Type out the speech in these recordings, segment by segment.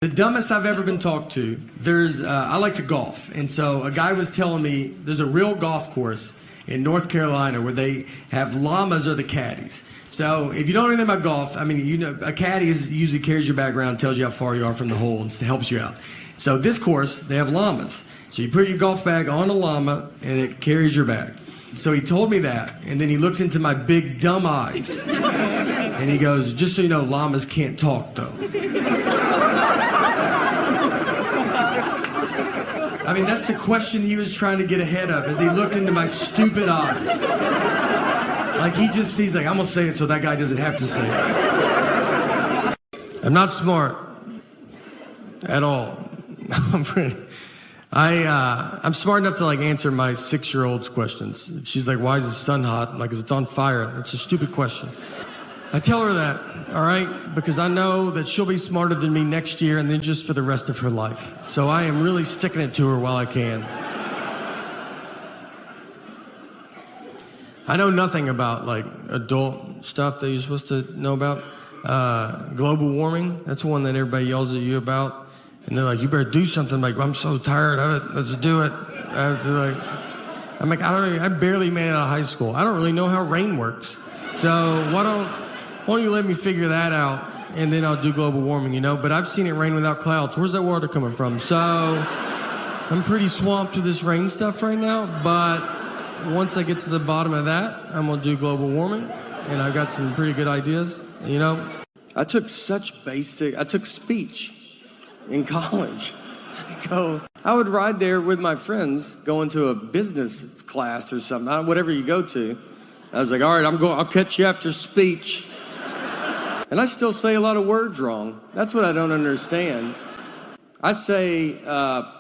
The dumbest I've ever been talked to, I like to golf. And so a guy was telling me there's a real golf course in North Carolina where they have llamas or the caddies. So if you don't know anything about golf, I mean, you know, a caddy usually carries your bag around, tells you how far you are from the hole, and helps you out. So this course, they have llamas. So you put your golf bag on a llama, and it carries your bag. So he told me that, and then he looks into my big dumb eyes, and he goes, just so you know, llamas can't talk, though. I mean, that's the question he was trying to get ahead of as he looked into my stupid eyes. Like, he's like, I'm going to say it so that guy doesn't have to say it. I'm not smart at all. I'm smart enough to, like, answer my 6-year-old's questions. She's like, why is the sun hot? I'm like, 'cause it's on fire. It's a stupid question. I tell her that, all right, because I know that she'll be smarter than me next year and then just for the rest of her life. So I am really sticking it to her while I can. I know nothing about, like, adult stuff that you're supposed to know about. Global warming, that's one that everybody yells at you about. And they're like, you better do something. I'm like, I'm so tired of it. Let's do it. I'm like, I barely made it out of high school. I don't really know how rain works. So why don't you let me figure that out, and then I'll do global warming, you know? But I've seen it rain without clouds. Where's that water coming from? So I'm pretty swamped with this rain stuff right now, but once I get to the bottom of that, I'm gonna do global warming, and I've got some pretty good ideas, you know? I took speech in college. I would ride there with my friends going to a business class or something, whatever you go to. I was like, all right, I'll catch you after speech. And I still say a lot of words wrong. That's what I don't understand. I say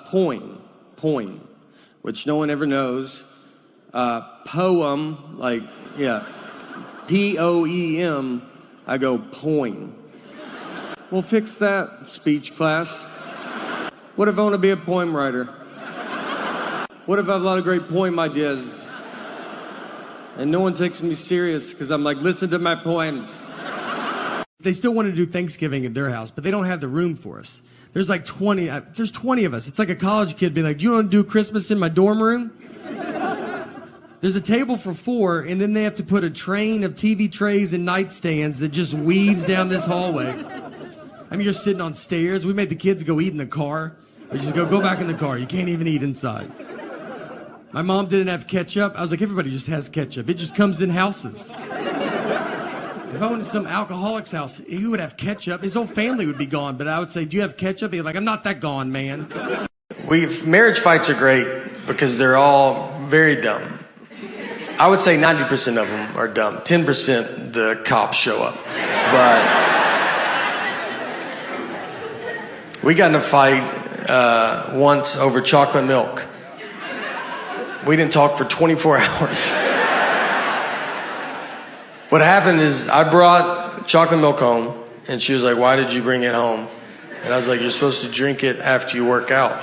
poem, which no one ever knows. Poem, like, yeah, P-O-E-M, I go poem. Well, fix that, speech class. What if I want to be a poem writer? What if I have a lot of great poem ideas? And no one takes me serious because I'm like, listen to my poems. They still want to do Thanksgiving at their house, but they don't have the room for us. There's like 20 of us. It's like a college kid being like, you don't do Christmas in my dorm room? There's a table for 4, and then they have to put a train of TV trays and nightstands that just weaves down this hallway. I mean, you're sitting on stairs. We made the kids go eat in the car. We just go back in the car. You can't even eat inside. My mom didn't have ketchup. I was like, everybody just has ketchup. It just comes in houses. If I went to some alcoholic's house, he would have ketchup. His whole family would be gone. But I would say, do you have ketchup? He'd be like, I'm not that gone, man. Marriage fights are great because they're all very dumb. I would say 90% of them are dumb. 10% the cops show up. But we got in a fight once over chocolate milk. We didn't talk for 24 hours. What happened is I brought chocolate milk home, and she was like, why did you bring it home? And I was like, you're supposed to drink it after you work out.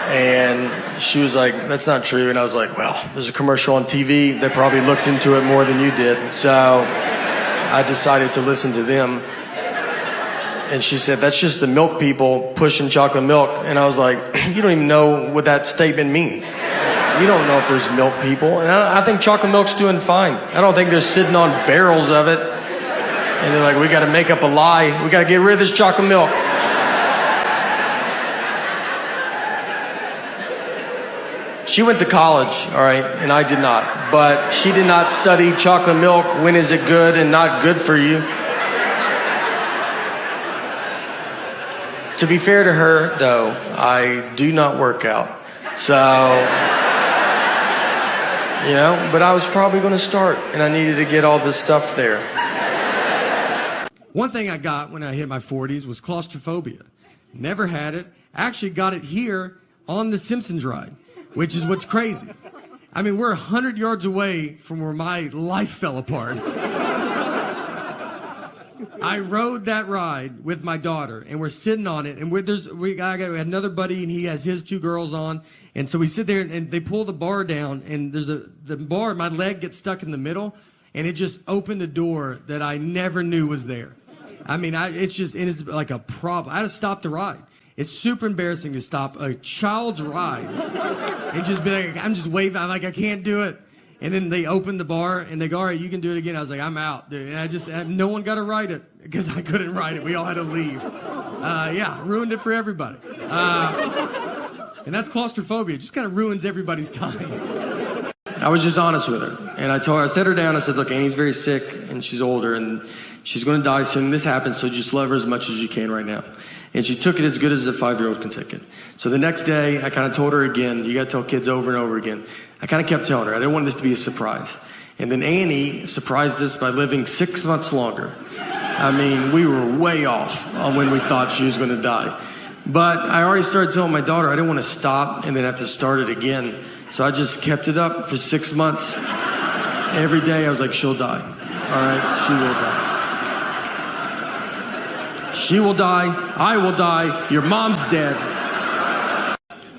And she was like, that's not true. And I was like, well, there's a commercial on TV. They probably looked into it more than you did. So I decided to listen to them. And she said, that's just the milk people pushing chocolate milk. And I was like, you don't even know what that statement means. You don't know if there's milk people. And I think chocolate milk's doing fine. I don't think they're sitting on barrels of it. And they're like, we got to make up a lie. We got to get rid of this chocolate milk. She went to college, all right, and I did not. But she did not study chocolate milk. When is it good and not good for you? To be fair to her, though, I do not work out. So, you know, but I was probably going to start, and I needed to get all this stuff there. One thing I got when I hit my 40s was claustrophobia. Never had it. Actually got it here on the Simpsons ride, which is what's crazy. I mean, we're 100 yards away from where my life fell apart. I rode that ride with my daughter, and we're sitting on it, and we had another buddy, and he has his 2 girls on, and so we sit there, and they pull the bar down, and the bar, my leg gets stuck in the middle, and it just opened a door that I never knew was there. I mean, it's just, and it's like a problem. I had to stop the ride. It's super embarrassing to stop a child's ride and just be like, I'm just waving. I'm like, I can't do it. And then they opened the bar and they go, all right, you can do it again. I was like, I'm out, dude. And no one got to ride it because I couldn't ride it. We all had to leave. Yeah, ruined it for everybody. And that's claustrophobia. It just kind of ruins everybody's time. I was just honest with her. And I set her down. I said, look, Annie's very sick and she's older and she's going to die soon. This happens, so just love her as much as you can right now. And she took it as good as a 5-year-old can take it. So the next day, I kind of told her again, you got to tell kids over and over again. I kind of kept telling her. I didn't want this to be a surprise. And then Annie surprised us by living 6 months longer. I mean, we were way off on when we thought she was going to die. But I already started telling my daughter I didn't want to stop and then have to start it again. So I just kept it up for 6 months. Every day I was like, she'll die. All right, she will die. She will die. I will die. Your mom's dead.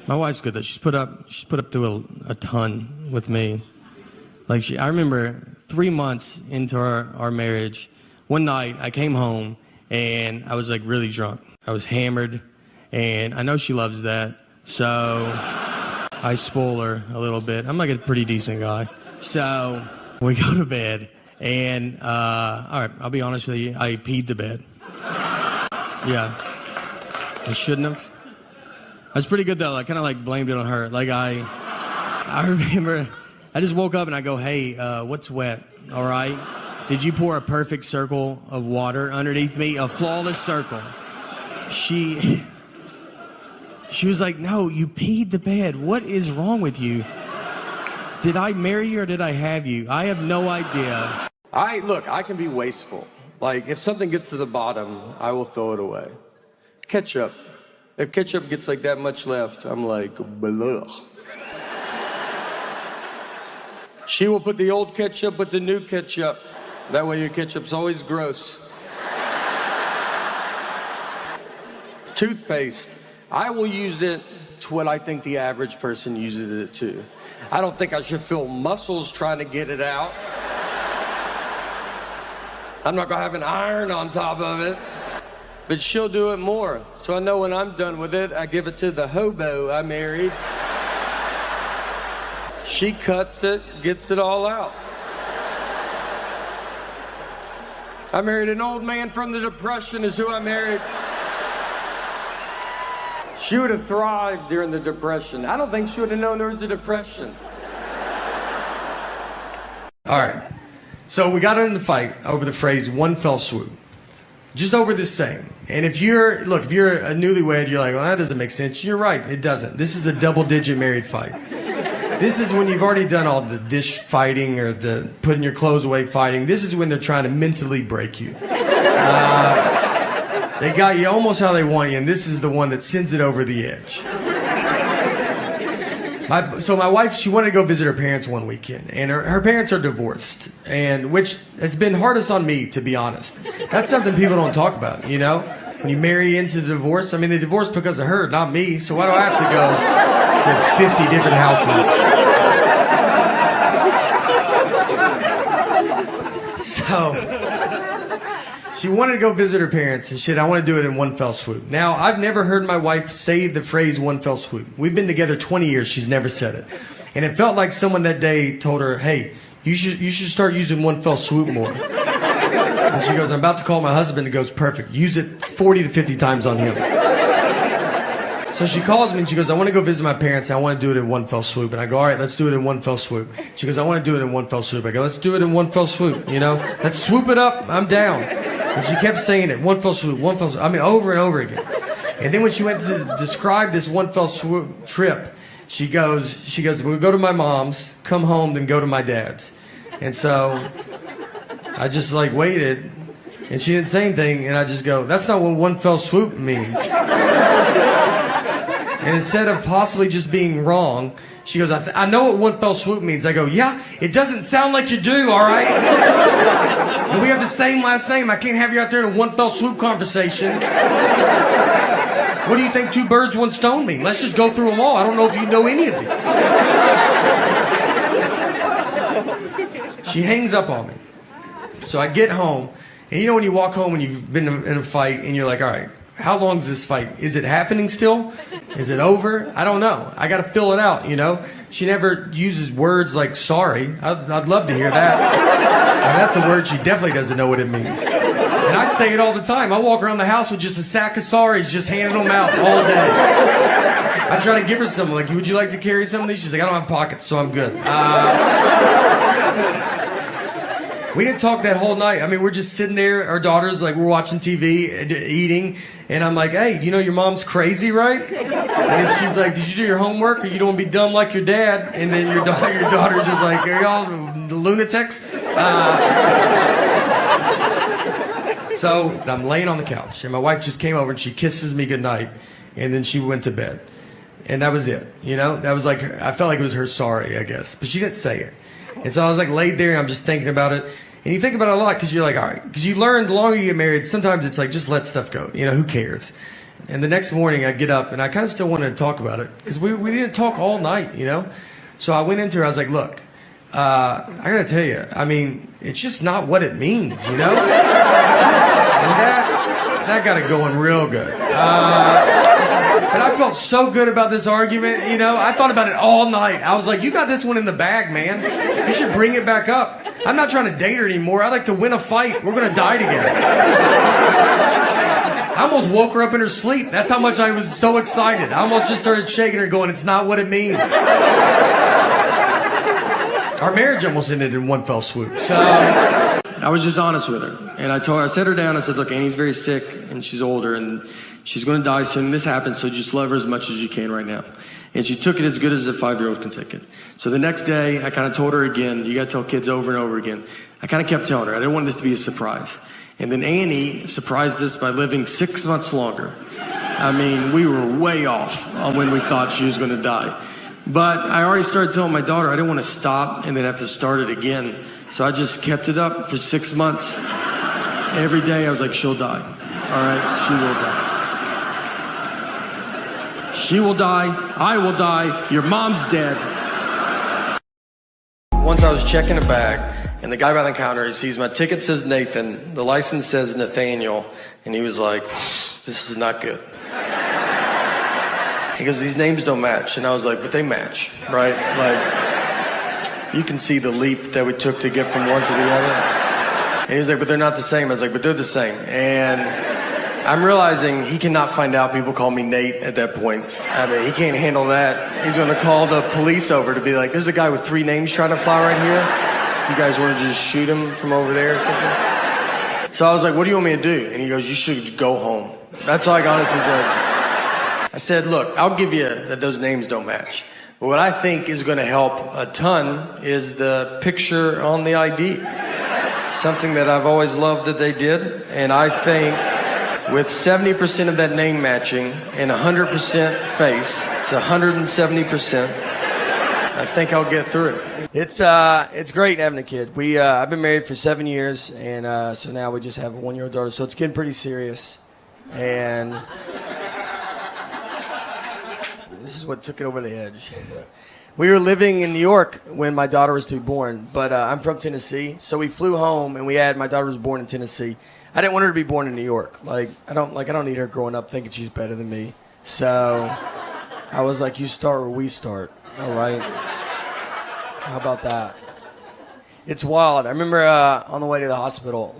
My wife's good though. She's put up through a ton with me. Like I remember 3 months into our marriage, one night I came home and I was like really drunk. I was hammered and I know she loves that. So I spoil her a little bit. I'm like a pretty decent guy. So we go to bed and all right, I'll be honest with you, I peed the bed. Yeah, I shouldn't have. I was pretty good though. I kind of like blamed it on her. Like I remember, I just woke up and I go, hey, what's wet? All right, did you pour a perfect circle of water underneath me? A flawless circle. She was like, no, you peed the bed. What is wrong with you? Did I marry you or did I have you? I have no idea. Look, I can be wasteful. Like, if something gets to the bottom, I will throw it away. Ketchup. If ketchup gets like that much left, I'm like, blech. She will put the old ketchup with the new ketchup. That way your ketchup's always gross. Toothpaste. I will use it to what I think the average person uses it to. I don't think I should feel muscles trying to get it out. I'm not gonna have an iron on top of it, but she'll do it more. So I know when I'm done with it, I give it to the hobo I married. She cuts it, gets it all out. I married an old man from the Depression is who I married. She would have thrived during the Depression. I don't think she would have known there was a Depression. All right. So we got in the fight over the phrase one fell swoop. Just over this saying. And if you're a newlywed, you're like, well, that doesn't make sense. You're right, it doesn't. This is a double-digit married fight. This is when you've already done all the dish fighting or the putting your clothes away fighting. This is when they're trying to mentally break you. They got you almost how they want you, and this is the one that sends it over the edge. So my wife, she wanted to go visit her parents one weekend, and her parents are divorced, and which has been hardest on me, to be honest. That's something people don't talk about, you know? When you marry into the divorce, I mean, they divorced because of her, not me, so why do I have to go to 50 different houses? So she wanted to go visit her parents and shit, I want to do it in one fell swoop. Now, I've never heard my wife say the phrase one fell swoop. We've been together 20 years, she's never said it. And it felt like someone that day told her, hey, you should start using one fell swoop more. And she goes, I'm about to call my husband, and goes, perfect, use it 40 to 50 times on him. So she calls me and she goes, I want to go visit my parents and I want to do it in one fell swoop. And I go, all right, let's do it in one fell swoop. She goes, I want to do it in one fell swoop. I go, let's do it in one fell swoop, you know? Let's swoop it up, I'm down. And she kept saying it, one fell swoop, one fell swoop. I mean, over and over again. And then when she went to describe this one fell swoop trip, she goes, we'll go to my mom's, come home, then go to my dad's. And so I just like waited, and she didn't say anything, and I just go, that's not what one fell swoop means. And instead of possibly just being wrong, she goes, I know what one fell swoop means. I go, yeah, it doesn't sound like you do, all right? And we have the same last name. I can't have you out there in a one fell swoop conversation. What do you think two birds, one stone mean? Let's just go through them all. I don't know if you know any of these. She hangs up on me. So I get home, And you know when you walk home and you've been in a fight and you're like, all right, how long is this fight? Is it happening still? Is it over? I don't know. I got to fill it out, you know? She never uses words like sorry. I'd love to hear that. I mean, that's a word she definitely doesn't know what it means. And I say it all the time. I walk around the house with just a sack of sorries, just handing them out all day. I try to give her some, like, would you like to carry some of these? She's like, I don't have pockets, so I'm good. We didn't talk that whole night. I mean, we're just sitting there, our daughters, like, we're watching TV, eating, and I'm like, hey, you know your mom's crazy, right? And she's like, did you do your homework, or you don't want to be dumb like your dad? And then your daughter's just like, are y'all lunatics? So I'm laying on the couch, and my wife just came over, and she kisses me goodnight, and then she went to bed. And that was it, you know? That was like, I felt like it was her sorry, I guess. But she didn't say it. And so I was like laid there and I'm just thinking about it. And you think about it a lot because you're like, all right. Because you learn the longer you get married, sometimes it's like, just let stuff go. You know, who cares? And the next morning I get up and I kind of still wanted to talk about it. Because we didn't talk all night, you know? So I went into her, I was like, look, I got to tell you, I mean, it's just not what it means, you know? And that got it going real good. And I felt so good about this argument, you know. I thought about it all night. I was like, you got this one in the bag, man. You should bring it back up. I'm not trying to date her anymore. I like to win a fight. We're going to die together. I almost woke her up in her sleep. That's how much I was so excited. I almost just started shaking her going, it's not what it means. Our marriage almost ended in one fell swoop. So I was just honest with her. And I set her down. I said, look, Annie's very sick and she's older and she's going to die soon. This happens, so just love her as much as you can right now. And she took it as good as a 5-year-old can take it. So the next day, I kind of told her again, you got to tell kids over and over again. I kind of kept telling her. I didn't want this to be a surprise. And then Annie surprised us by living 6 months longer. I mean, we were way off on when we thought she was going to die. But I already started telling my daughter I didn't want to stop and then have to start it again. So I just kept it up for 6 months. Every day I was like, she'll die. All right, she will die. She will die, I will die, your mom's dead. Once I was checking a bag, and the guy behind the counter, he sees my ticket says Nathan, the license says Nathaniel, and he was like, this is not good. He goes, these names don't match. And I was like, but they match, right? Like, you can see the leap that we took to get from one to the other. And he was like, but they're not the same. I was like, but they're the same. And I'm realizing he cannot find out people call me Nate at that point. I mean, he can't handle that. He's going to call the police over to be like, there's a guy with 3 names trying to fly right here. You guys want to just shoot him from over there or something? So I was like, what do you want me to do? And he goes, you should go home. That's all I got to say. I said, look, I'll give you that those names don't match. But what I think is going to help a ton is the picture on the ID. Something that I've always loved that they did. And I think with 70% of that name matching and 100% face, it's 170%. I think I'll get through it. It's great having a kid. I've been married for 7 years, and so now we just have a 1-year-old daughter. So it's getting pretty serious, and this is what took it over the edge. We were living in New York when my daughter was to be born, but I'm from Tennessee, so we flew home, and my daughter was born in Tennessee. I didn't want her to be born in New York. I don't need her growing up thinking she's better than me. So I was like, you start where we start. All right. How about that? It's wild. I remember on the way to the hospital,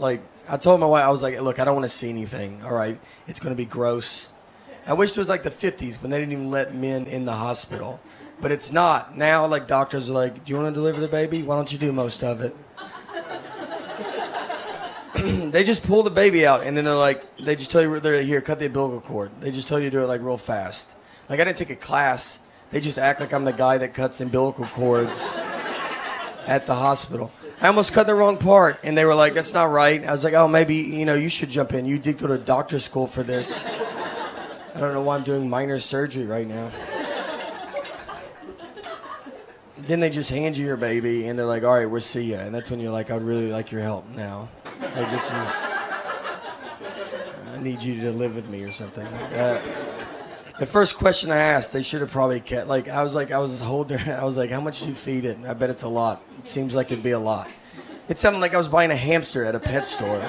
I told my wife, I was like, look, I don't want to see anything. All right. It's going to be gross. I wish it was like the 50s when they didn't even let men in the hospital. But it's not. Now, doctors are like, do you want to deliver the baby? Why don't you do most of it? They just pull the baby out, and then they just tell you, they're here, cut the umbilical cord. They just tell you to do it real fast. I didn't take a class. They just act like I'm the guy that cuts umbilical cords at the hospital. I almost cut the wrong part, and they were like, that's not right. I was like, oh, maybe, you should jump in. You did go to doctor school for this. I don't know why I'm doing minor surgery right now. Then they just hand you your baby, and they're like, all right, we'll see ya. And that's when you're like, I'd really like your help now. I need you to live with me or something. The first question I asked, they should have probably kept, I was holding her, I was like, how much do you feed it? I bet it's a lot. It seems like it'd be a lot. It sounded like I was buying a hamster at a pet store.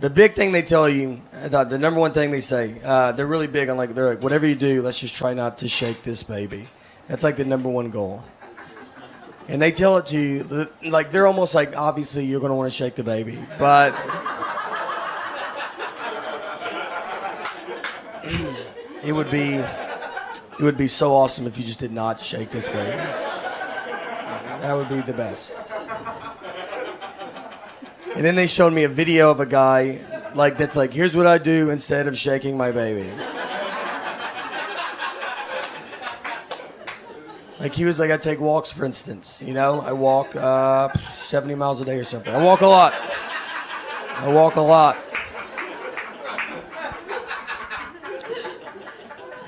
The big thing they tell you, the number one thing they say, they're really big on they're like, whatever you do, let's just try not to shake this baby. That's like the number one goal. And they tell it to you, like they're almost like, obviously you're going to want to shake the baby, but it would be so awesome if you just did not shake this baby. That would be the best. And then they showed me a video of a guy that's like, here's what I do instead of shaking my baby. Like he was like, I take walks, for instance. You know, I walk 70 miles a day or something. I walk a lot.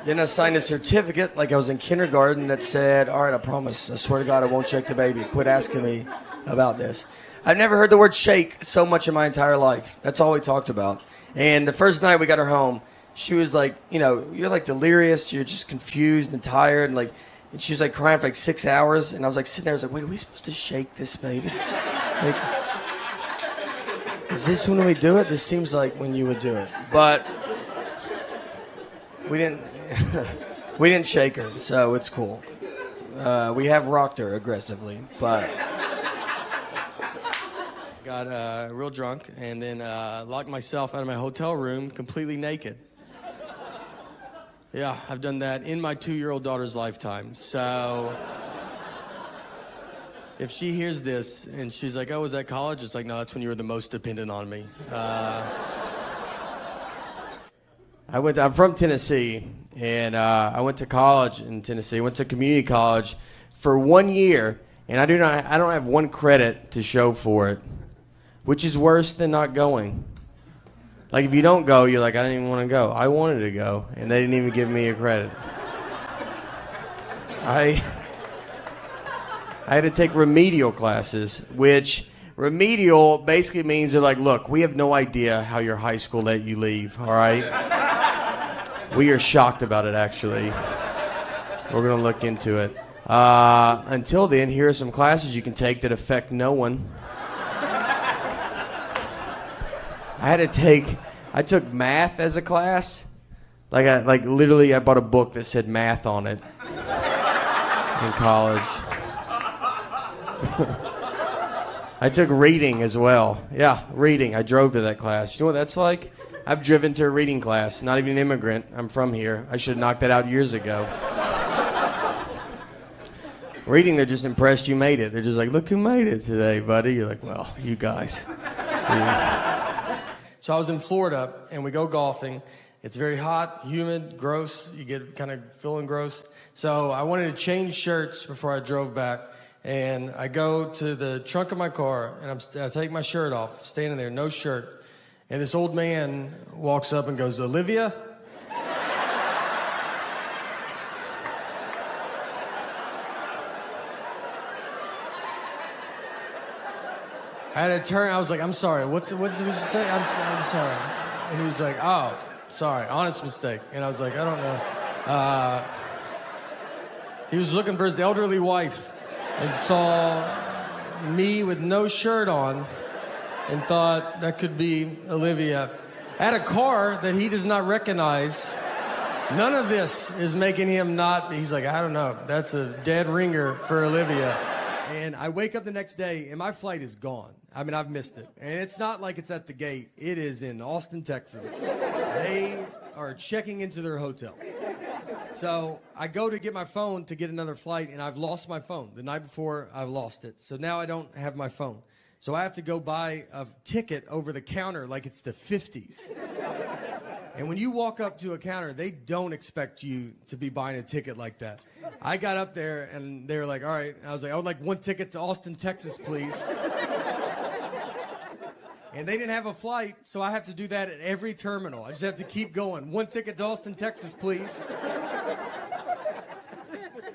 Then I signed a certificate like I was in kindergarten that said, all right, I promise, I swear to God I won't shake the baby. Quit asking me about this. I've never heard the word shake so much in my entire life. That's all we talked about. And the first night we got her home, she was like, you know, you're like delirious, you're just confused and tired, and she was like crying for like 6 hours, and I was like sitting there, I was like, wait, are we supposed to shake this baby? Like, is this when we do it? This seems like when you would do it. But we didn't shake her, so it's cool. We have rocked her aggressively, but got real drunk and then locked myself out of my hotel room completely naked. Yeah, I've done that in my 2-year-old daughter's lifetime. So if she hears this and she's like, oh, was that college? It's like, no, that's when you were the most dependent on me. I'm from Tennessee, and I went to college in Tennessee. I went to community college for 1 year, and I don't have 1 credit to show for it, which is worse than not going. Like, if you don't go, you're like, I didn't even want to go. I wanted to go, and they didn't even give me a credit. I had to take remedial classes, which remedial basically means they're like, look, we have no idea how your high school let you leave, all right? We are shocked about it, actually. We're going to look into it. Until then, here are some classes you can take that affect no one. I took math as a class. Literally, I bought a book that said math on it in college. I took reading as well. Yeah, reading. I drove to that class. You know what that's like? I've driven to a reading class. Not even an immigrant. I'm from here. I should have knocked that out years ago. Reading, they're just impressed you made it. They're just like, look who made it today, buddy. You're like, well, you guys. So I was in Florida, and we go golfing. It's very hot, humid, gross. You get kind of feeling gross. So I wanted to change shirts before I drove back. And I go to the trunk of my car, and I take my shirt off, standing there, no shirt. And this old man walks up and goes, Olivia? I had to turn. I was like, I'm sorry. What did you say? I'm sorry. And he was like, oh, sorry. Honest mistake. And I was like, I don't know. He was looking for his elderly wife and saw me with no shirt on and thought that could be Olivia. I had a car that he does not recognize. None of this is making him not. He's like, I don't know. That's a dead ringer for Olivia. And I wake up the next day, and my flight is gone. I mean, I've missed it. And it's not like it's at the gate. It is in Austin, Texas. They are checking into their hotel. So I go to get my phone to get another flight, and I've lost my phone. The night before, I lost it. So now I don't have my phone. So I have to go buy a ticket over the counter like it's the 50s. And when you walk up to a counter, they don't expect you to be buying a ticket like that. I got up there, and they were like, all right. I was like, I would like 1 ticket to Austin, Texas, please. And they didn't have a flight, so I have to do that at every terminal. I just have to keep going. 1 ticket to Austin, Texas, please.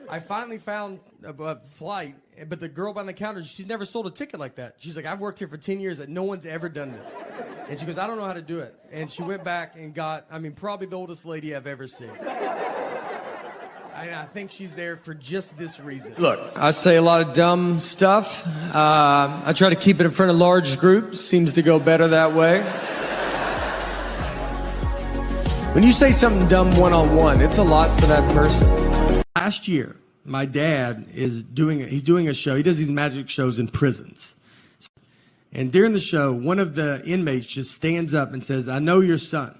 I finally found a flight, but the girl behind the counter, she's never sold a ticket like that. She's like, I've worked here for 10 years, and no one's ever done this. And she goes, I don't know how to do it. And she went back and got, probably the oldest lady I've ever seen. I think she's there for just this reason. Look, I say a lot of dumb stuff. I try to keep it in front of large groups. Seems to go better that way. When you say something dumb one-on-one, it's a lot for that person. Last year, my dad he's doing a show. He does these magic shows in prisons. And during the show, one of the inmates just stands up and says, "I know your son,"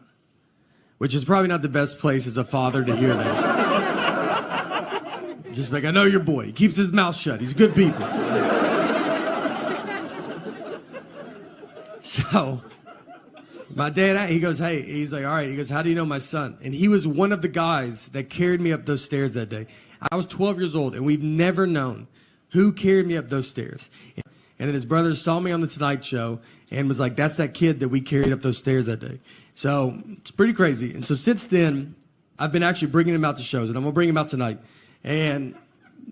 which is probably not the best place as a father to hear that. Just like, "I know your boy. He keeps his mouth shut. He's good people." So my dad, he goes, "Hey," he's like, "All right." He goes, "How do you know my son?" And he was one of the guys that carried me up those stairs that day. I was 12 years old, and we've never known who carried me up those stairs. And then his brother saw me on the Tonight Show and was like, "That's that kid that we carried up those stairs that day." So it's pretty crazy. And so since then, I've been actually bringing him out to shows, and I'm going to bring him out tonight. And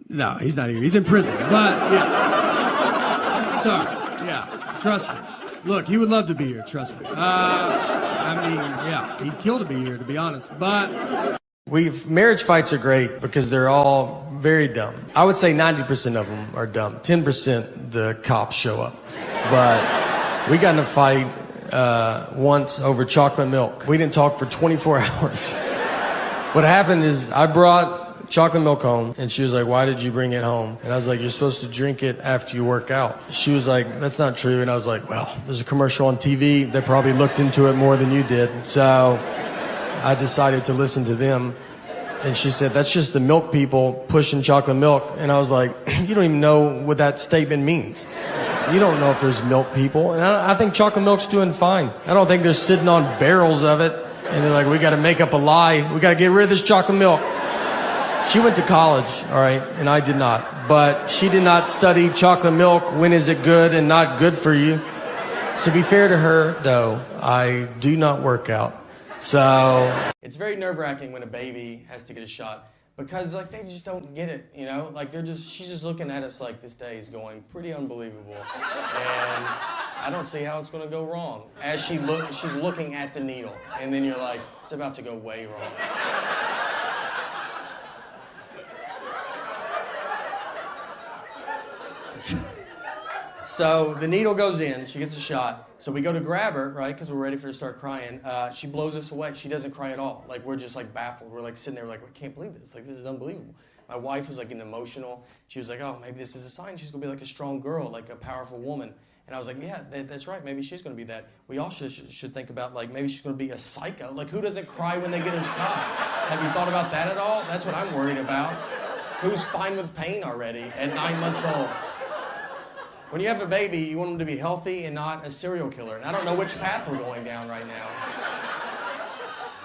no, he's not here. He's in prison. But, yeah. Sorry. Yeah. Trust me. Look, he would love to be here, trust me. Yeah, he'd kill to be here, to be honest. But Marriage fights are great because they're all very dumb. I would say 90% of them are dumb. 10% the cops show up. But we got in a fight once over chocolate milk. We didn't talk for 24 hours. What happened is I brought chocolate milk home, and she was like, "Why did you bring it home?" And I was like, "You're supposed to drink it after you work out." She was like, "That's not true." And I was like, "Well, there's a commercial on TV. They probably looked into it more than you did." So I decided to listen to them. And she said, "That's just the milk people pushing chocolate milk." And I was like, "You don't even know what that statement means. You don't know if there's milk people." And I think chocolate milk's doing fine. I don't think they're sitting on barrels of it. And they're like, "We got to make up a lie. We got to get rid of this chocolate milk." She went to college, all right, and I did not. But she did not study chocolate milk. When is it good and not good for you? To be fair to her, though, I do not work out. So it's very nerve-wracking when a baby has to get a shot because, like, they just don't get it, you know? Like, she's just looking at us like this day is going pretty unbelievable. And I don't see how it's going to go wrong. As she's looking at the needle, and then you're like, it's about to go way wrong. So the needle goes in, she gets a shot. So we go to grab her, right, because we're ready for her to start crying. She blows us away. She doesn't cry at all. Like, we're just, like, baffled. We're, like, sitting there, like, we can't believe this. Like, this is unbelievable. My wife was, like, getting emotional. She was like, "Oh, maybe this is a sign she's going to be, like, a strong girl, like, a powerful woman." And I was like, "Yeah, that's right. Maybe she's going to be that." We all should think about, like, maybe she's going to be a psycho. Like, who doesn't cry when they get a shot? Have you thought about that at all? That's what I'm worried about. Who's fine with pain already at 9 months old? When you have a baby, you want them to be healthy and not a serial killer. And I don't know which path we're going down right now.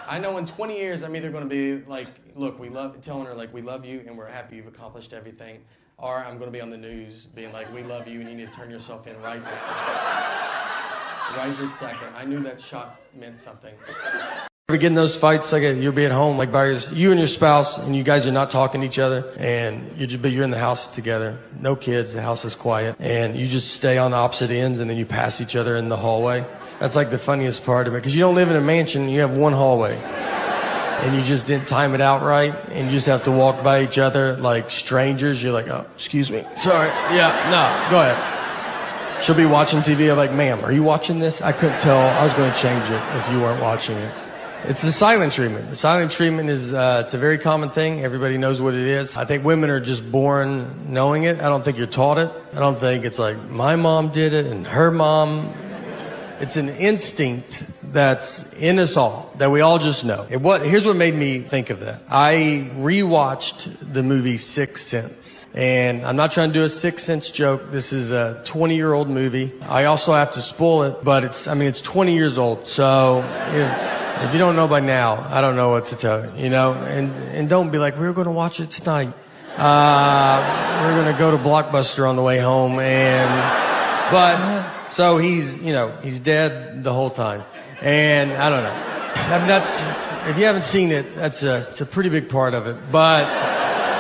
I know in 20 years, I'm either going to be like, "Look, telling her, like, we love you and we're happy you've accomplished everything." Or I'm going to be on the news being like, "We love you and you need to turn yourself in right now." Right this second. I knew that shot meant something. Ever get in those fights, like you'll be at home, like you and your spouse, and you guys are not talking to each other, and you're in the house together, no kids, the house is quiet, and you just stay on the opposite ends, and then you pass each other in the hallway. That's like the funniest part of it, because you don't live in a mansion, you have one hallway, and you just didn't time it out right, and you just have to walk by each other like strangers. You're like, "Oh, excuse me, sorry, yeah, no, go ahead." She'll be watching TV. I'm like, "Ma'am, are you watching this?" I couldn't tell. I was going to change it if you weren't watching it. It's the silent treatment. The silent treatment is, it's a very common thing. Everybody knows what it is. I think women are just born knowing it. I don't think you're taught it. I don't think it's like, my mom did it and her mom. It's an instinct that's in us all, that we all just know. Here's what made me think of that. I rewatched the movie Sixth Sense. And I'm not trying to do a Sixth Sense joke. This is a 20-year-old movie. I also have to spoil it, but it's 20 years old. So if you don't know by now, I don't know what to tell you, you know? And don't be like, "We're going to watch it tonight. We're going to go to Blockbuster on the way home." So he's dead the whole time. And I don't know. If you haven't seen it, it's a pretty big part of it. But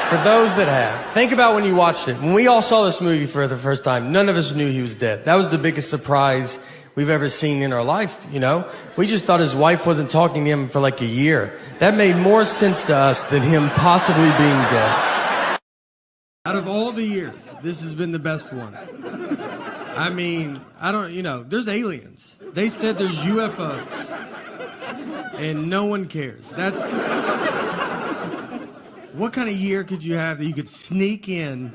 for those that have, think about when you watched it. When we all saw this movie for the first time, none of us knew he was dead. That was the biggest surprise we've ever seen in our life, you know? We just thought his wife wasn't talking to him for like a year. That made more sense to us than him possibly being dead. Out of all the years, this has been the best one. I mean, there's aliens. They said there's UFOs. and no one cares. That's what kind of year could you have that you could sneak in?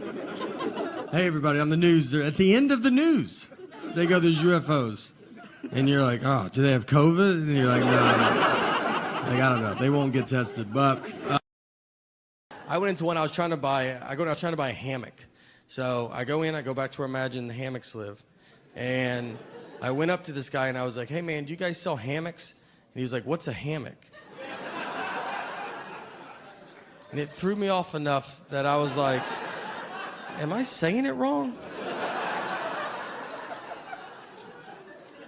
Hey, everybody, on the news. They're at the end of the news. They go, there's UFOs. And you're like, oh, do they have COVID? And you're like, no. Like, I don't know. They won't get tested. But I went into one. I was trying to buy a hammock. So I go in. I go back to where I imagine the hammocks live. And I went up to this guy and I was like, hey, man, do you guys sell hammocks? And he was like, what's a hammock? And it threw me off enough that I was like, am I saying it wrong?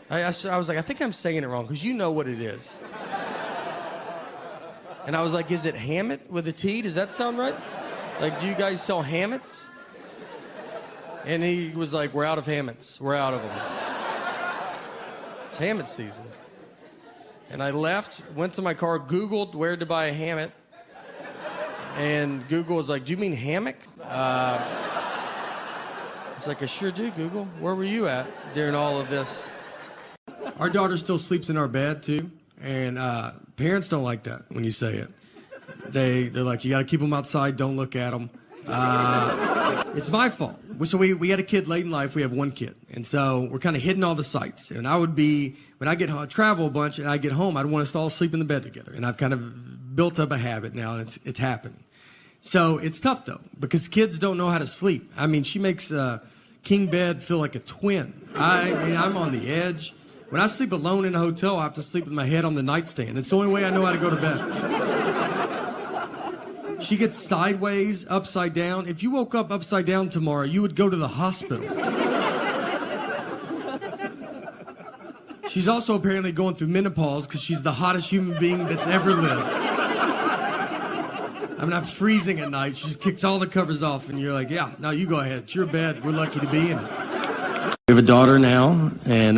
I was like, I think I'm saying it wrong, because you know what it is. And I was like, is it hammock with a T? Does that sound right? Like, do you guys sell hammocks? And he was like, we're out of hammocks. We're out of them. It's hammock season. And I left, went to my car, Googled where to buy a hammock. And Google was like, do you mean hammock? I was like, I sure do, Google. Where were you at during all of this? Our daughter still sleeps in our bed, too. And parents don't like that when you say it. They're like, you got to keep them outside. Don't look at them. It's my fault. So we had a kid late in life. We have one kid. And so we're kind of hitting all the sites. And I would be, when I get home, travel a bunch and I get home, I'd want us to all sleep in the bed together. And I've kind of built up a habit now, and it's happening. So it's tough, though, because kids don't know how to sleep. I mean, she makes king bed feel like a twin. I mean, I'm on the edge. When I sleep alone in a hotel, I have to sleep with my head on the nightstand. It's the only way I know how to go to bed. She gets sideways, upside down. If you woke up upside down tomorrow, you would go to the hospital. She's also apparently going through menopause because she's the hottest human being that's ever lived. I'm not freezing at night. She just kicks all the covers off, and you're like, yeah, no, you go ahead. It's your bed. We're lucky to be in it. We have a daughter now, and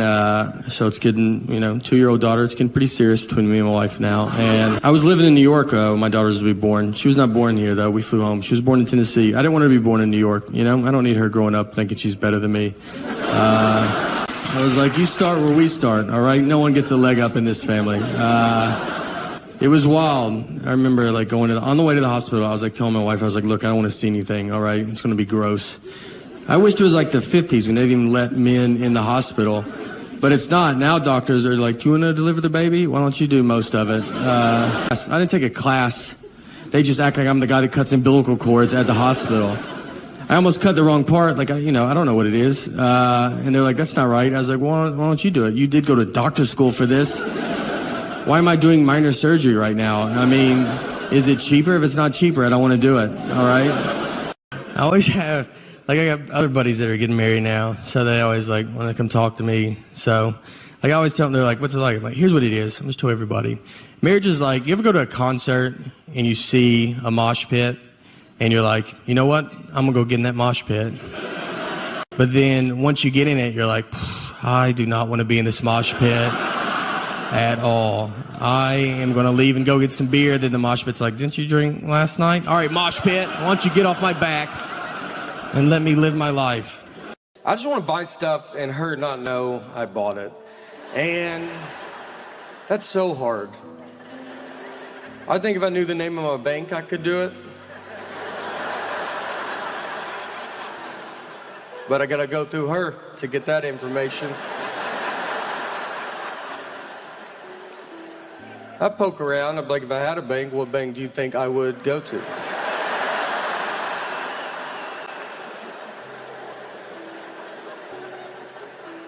so it's getting, 2-year-old daughter. It's getting pretty serious between me and my wife now. And I was living in New York when my daughter was to be born. She was not born here, though. We flew home. She was born in Tennessee. I didn't want her to be born in New York. I don't need her growing up thinking she's better than me. I was like, you start where we start, all right? No one gets a leg up in this family. It was wild. I remember on the way to the hospital, I was like telling my wife, I was like, look, I don't want to see anything, all right? It's going to be gross. I wished it was like the 50s when they didn't even let men in the hospital. But it's not. Now doctors are like, do you want to deliver the baby? Why don't you do most of it? I didn't take a class. They just act like I'm the guy that cuts umbilical cords at the hospital. I almost cut the wrong part. I don't know what it is. And they're like, that's not right. I was like, why don't you do it? You did go to doctor school for this. Why am I doing minor surgery right now? I mean, is it cheaper? If it's not cheaper, I don't want to do it. All right? I always have... I got other buddies that are getting married now, so they always, want to come talk to me. So, I always tell them, they're like, what's it like? I'm like, here's what it is. I'm just telling everybody. Marriage is like, you ever go to a concert and you see a mosh pit, and you're like, you know what? I'm going to go get in that mosh pit. But then, once you get in it, you're like, I do not want to be in this mosh pit at all. I am going to leave and go get some beer. Then the mosh pit's like, didn't you drink last night? All right, mosh pit, why don't you get off my back and let me live my life. I just want to buy stuff and her not know I bought it. And that's so hard. I think if I knew the name of my bank, I could do it. But I gotta go through her to get that information. I poke around. I'm like, if I had a bank, what bank do you think I would go to?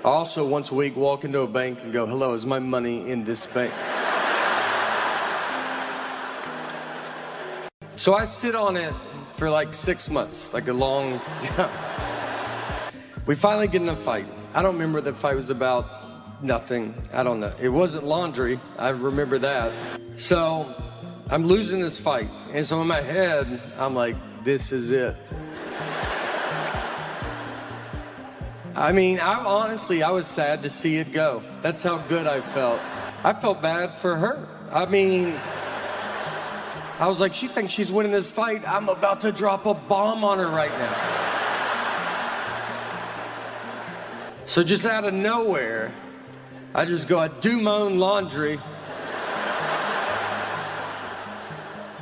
I also, once a week, walk into a bank and go, hello, is my money in this bank? So I sit on it for 6 months, a long time. We finally get in a fight. I don't remember what the fight was about. Nothing. I don't know. It wasn't laundry. I remember that. So I'm losing this fight. And so in my head, I'm like, this is it. I mean, I was sad to see it go. That's how good I felt. I felt bad for her. I mean, I was like, she thinks she's winning this fight. I'm about to drop a bomb on her right now. So just out of nowhere, I do my own laundry.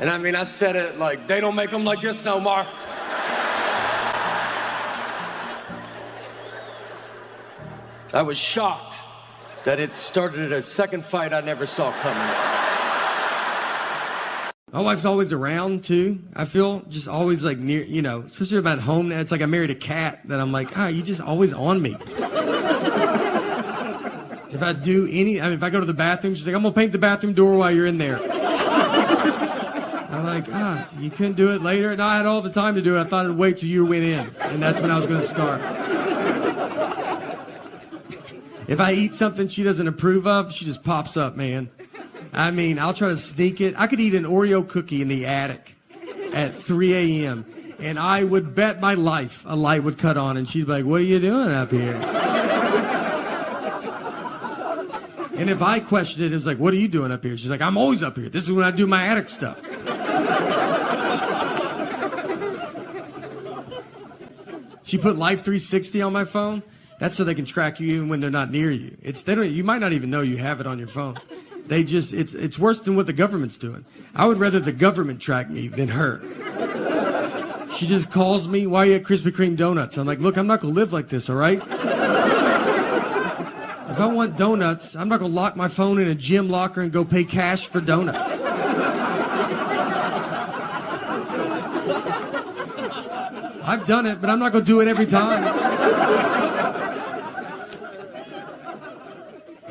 And I mean, I said it like, they don't make them like this no more. I was shocked that it started a second fight I never saw coming. My wife's always around too. I feel just always like near, you know, especially about home now. It's like I married a cat that I'm like, you just always on me. If I do if I go to the bathroom, she's like, I'm gonna paint the bathroom door while you're in there. I'm like, you couldn't do it later? No, I had all the time to do it. I thought I'd wait till you went in, and that's when I was gonna start. If I eat something she doesn't approve of, she just pops up, man. I mean, I'll try to sneak it. I could eat an Oreo cookie in the attic at 3 a.m., and I would bet my life a light would cut on, and she'd be like, what are you doing up here? And if I questioned it, it was like, what are you doing up here? She's like, I'm always up here. This is when I do my attic stuff. She put Life 360 on my phone. That's so they can track you even when they're not near you. You might not even know you have it on your phone. It's worse than what the government's doing. I would rather the government track me than her. She just calls me, why are you at Krispy Kreme donuts? I'm like, look, I'm not gonna live like this, all right? If I want donuts, I'm not gonna lock my phone in a gym locker and go pay cash for donuts. I've done it, but I'm not gonna do it every time.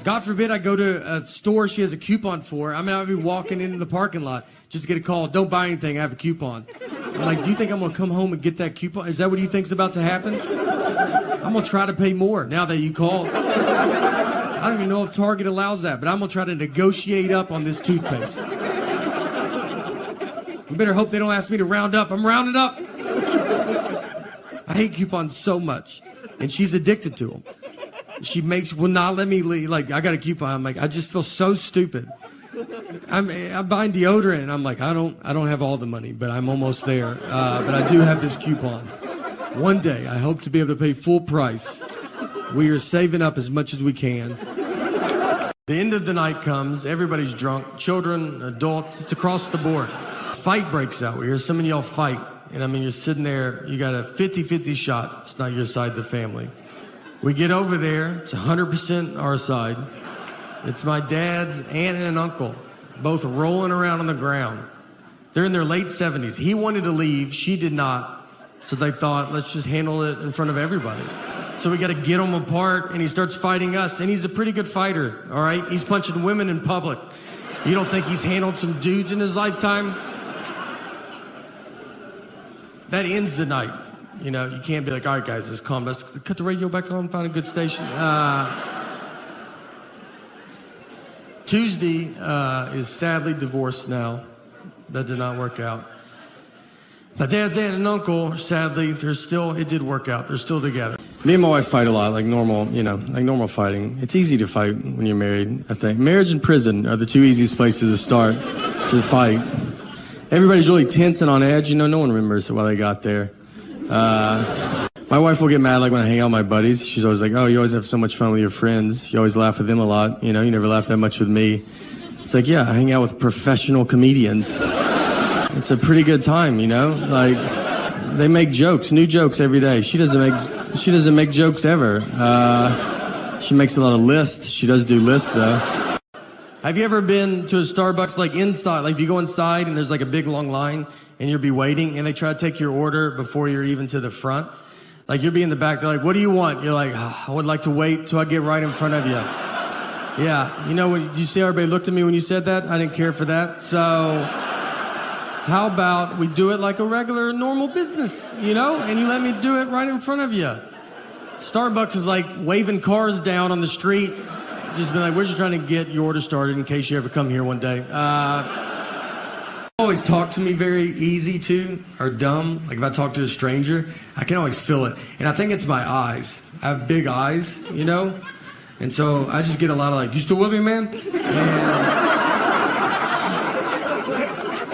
God forbid I go to a store she has a coupon for. I mean, I'll be walking into the parking lot, just get a call, don't buy anything, I have a coupon. I'm like, do you think I'm gonna come home and get that coupon? Is that what you think's about to happen? I'm gonna try to pay more now that you called. I don't even know if Target allows that, but I'm gonna try to negotiate up on this toothpaste. You better hope they don't ask me to round up. I'm rounding up. I hate coupons so much, and she's addicted to them. She will not let me leave. Like, I got a coupon. I'm like, I just feel so stupid. I'm buying deodorant, and I'm like, I don't have all the money, but I'm almost there. But I do have this coupon. One day, I hope to be able to pay full price. We are saving up as much as we can. The end of the night comes. Everybody's drunk. Children, adults. It's across the board. Fight breaks out. We hear some of y'all fight. And I mean, you're sitting there. You got a 50-50 shot. It's not your side of the family. We get over there, it's 100% our side. It's my dad's aunt and an uncle, both rolling around on the ground. They're in their late 70s. He wanted to leave, she did not. So they thought, let's just handle it in front of everybody. So we got to get him apart, and he starts fighting us. And he's a pretty good fighter, all right? He's punching women in public. You don't think he's handled some dudes in his lifetime? That ends the night. You know, you can't be like, all right, guys, let's calm. Let's cut the radio back on, find a good station. Tuesday is sadly divorced now. That did not work out. My dad's aunt and uncle, sadly, it did work out. They're still together. Me and my wife fight a lot, like normal, like normal fighting. It's easy to fight when you're married, I think. Marriage and prison are the two easiest places to start to fight. Everybody's really tense and on edge. No one remembers why they got there. My wife will get mad like when I hang out with my buddies. She's always like, oh, you always have so much fun with your friends. You always laugh with them a lot. You never laugh that much with me. It's like, yeah, I hang out with professional comedians. It's a pretty good time, like they make jokes, new jokes every day. She doesn't make jokes ever. She makes a lot of lists. She does do lists though. Have you ever been to a Starbucks, like inside, like if you go inside and there's like a big long line and you'll be waiting and they try to take your order before you're even to the front? Like you'll be in the back, they're like, what do you want? You're like, I would like to wait till I get right in front of you. Yeah, did you see everybody looked at me when you said that? I didn't care for that. So how about we do it like a regular, normal business, and you let me do it right in front of you. Starbucks is like waving cars down on the street. Just been like, we're just trying to get your order started in case you ever come here one day. Always talk to me very easy too, or dumb. Like if I talk to a stranger, I can always feel it. And I think it's my eyes. I have big eyes, And so I just get a lot of like, you still with me, man? And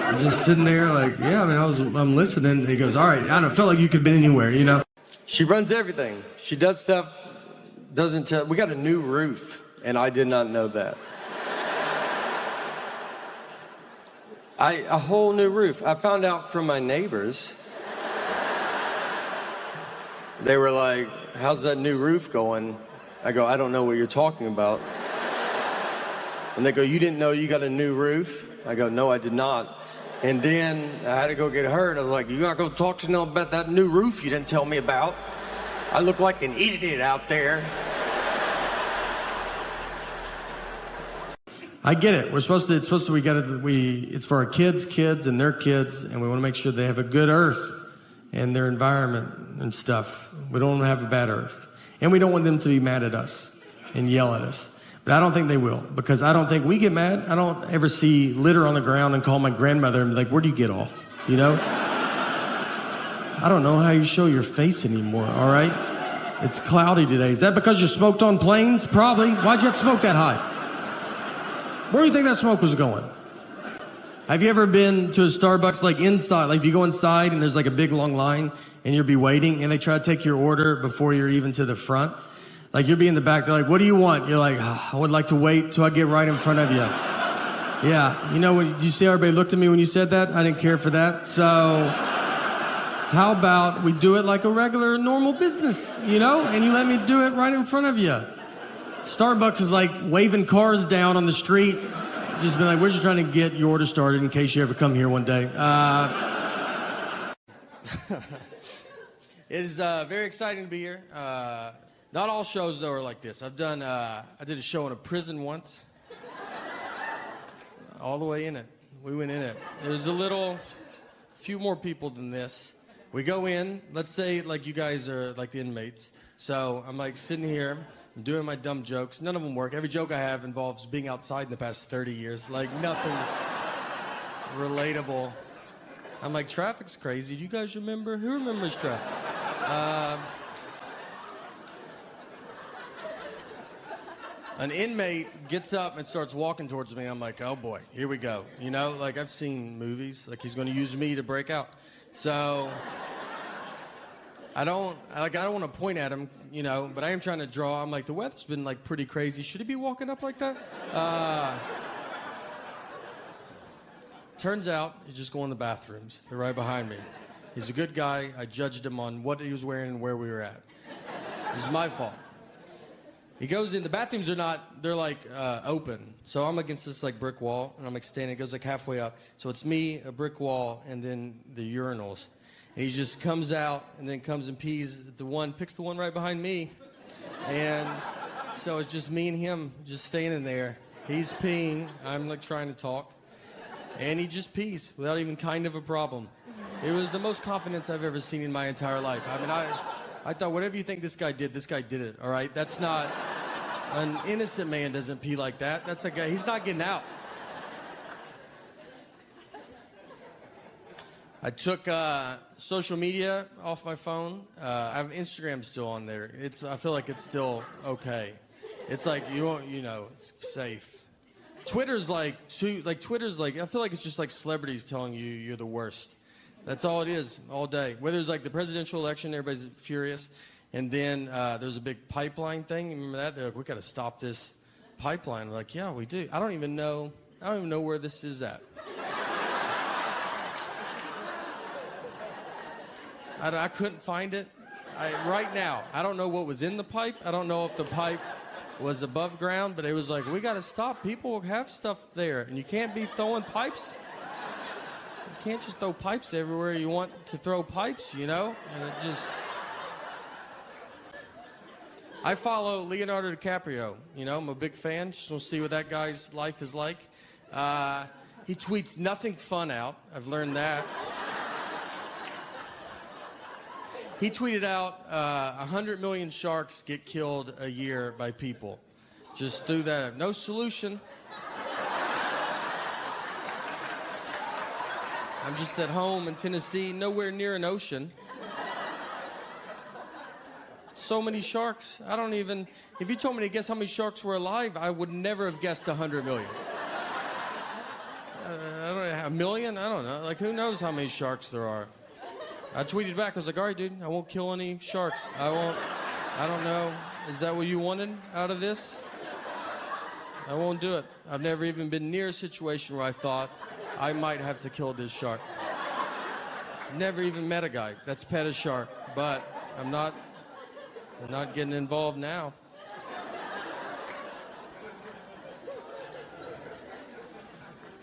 I'm just sitting there like, yeah, I'm listening. And he goes, all right, I don't feel like you could have been anywhere, She runs everything. She does stuff, doesn't tell. We got a new roof, and I did not know that. A whole new roof. I found out from my neighbors. They were like, how's that new roof going? I go, I don't know what you're talking about. And they go, you didn't know you got a new roof? I go, no, I did not. And then I had to go get hurt. I was like, you gotta go talk to them about that new roof you didn't tell me about. I look like an idiot out there. I get it. It's for our kids and their kids, and we want to make sure they have a good earth and their environment and stuff. We don't want to have a bad earth. And we don't want them to be mad at us and yell at us. But I don't think they will, because I don't think we get mad. I don't ever see litter on the ground and call my grandmother and be like, where do you get off? You know? I don't know how you show your face anymore, all right? It's cloudy today. Is that because you smoked on planes? Probably. Why'd you have to smoke that high? Where do you think that smoke was going? Have you ever been to a Starbucks, like inside, like if you go inside and there's like a big long line and you'll be waiting and they try to take your order before you're even to the front? Like you'll be in the back, they're like, what do you want? You're like, oh, I would like to wait till I get right in front of you. Yeah, you know, when you see everybody looked at me when you said that? I didn't care for that. So how about we do it like a regular, normal business, you know? And you let me do it right in front of you. Starbucks is like waving cars down on the street. Just be like, we're just trying to get your order started in case you ever come here one day. It is very exciting to be here. Not all shows, though, are like this. I did a show in a prison once. All the way in it. We went in it. There's few more people than this. We go in, let's say, like, you guys are like the inmates. So I'm, like, sitting here, I'm doing my dumb jokes. None of them work. Every joke I have involves being outside in the past 30 years. Like, nothing's relatable. I'm like, traffic's crazy. Do you guys remember? Who remembers traffic? An inmate gets up and starts walking towards me. I'm like, oh boy, here we go. You know, like I've seen movies, like he's going to use me to break out. So I don't want to point at him, you know, but I am trying to draw. I'm like, the weather's been like pretty crazy. Should he be walking up like that? Turns out he's just going to the bathrooms. They're right behind me. He's a good guy. I judged him on what he was wearing and where we were at. It was my fault. He goes in, the bathrooms they're like open. So I'm against this like brick wall, and I'm like standing, it goes like halfway up. So it's me, a brick wall, and then the urinals. And he just comes out and then comes and pees picks the one right behind me. And so it's just me and him just standing there. He's peeing, I'm like trying to talk. And he just pees without even kind of a problem. It was the most confidence I've ever seen in my entire life. I mean, I thought, whatever you think this guy did it, all right? That's not, an innocent man doesn't pee like that. That's a guy, he's not getting out. I took social media off my phone. I have Instagram still on there. I feel like it's still okay. It's like, it's safe. Twitter's like, I feel like it's just like celebrities telling you you're the worst. That's all it is, all day. Whether it's like the presidential election, everybody's furious. And then there's a big pipeline thing. Remember that? They're like, we got to stop this pipeline. We're like, yeah, we do. I don't even know where this is at. I couldn't find it. Right now, I don't know what was in the pipe. I don't know if the pipe was above ground, but it was like, we got to stop. People have stuff there, and you can't be throwing pipes. You can't just throw pipes everywhere you want to throw pipes, you know? And it just... I follow Leonardo DiCaprio, you know? I'm a big fan. Just want to see what that guy's life is like. He tweets nothing fun out. I've learned that. He tweeted out 100 million sharks get killed a year by people. Just threw that up. No solution. I'm just at home in Tennessee, nowhere near an ocean. So many sharks. If you told me to guess how many sharks were alive, I would never have guessed 100 million. I don't know, a million? I don't know. Like, who knows how many sharks there are? I tweeted back, I was like, all right, dude, I won't kill any sharks. I don't know. Is that what you wanted out of this? I won't do it. I've never even been near a situation where I thought I might have to kill this shark. Never even met a guy that's pet a shark, but I'm not getting involved now.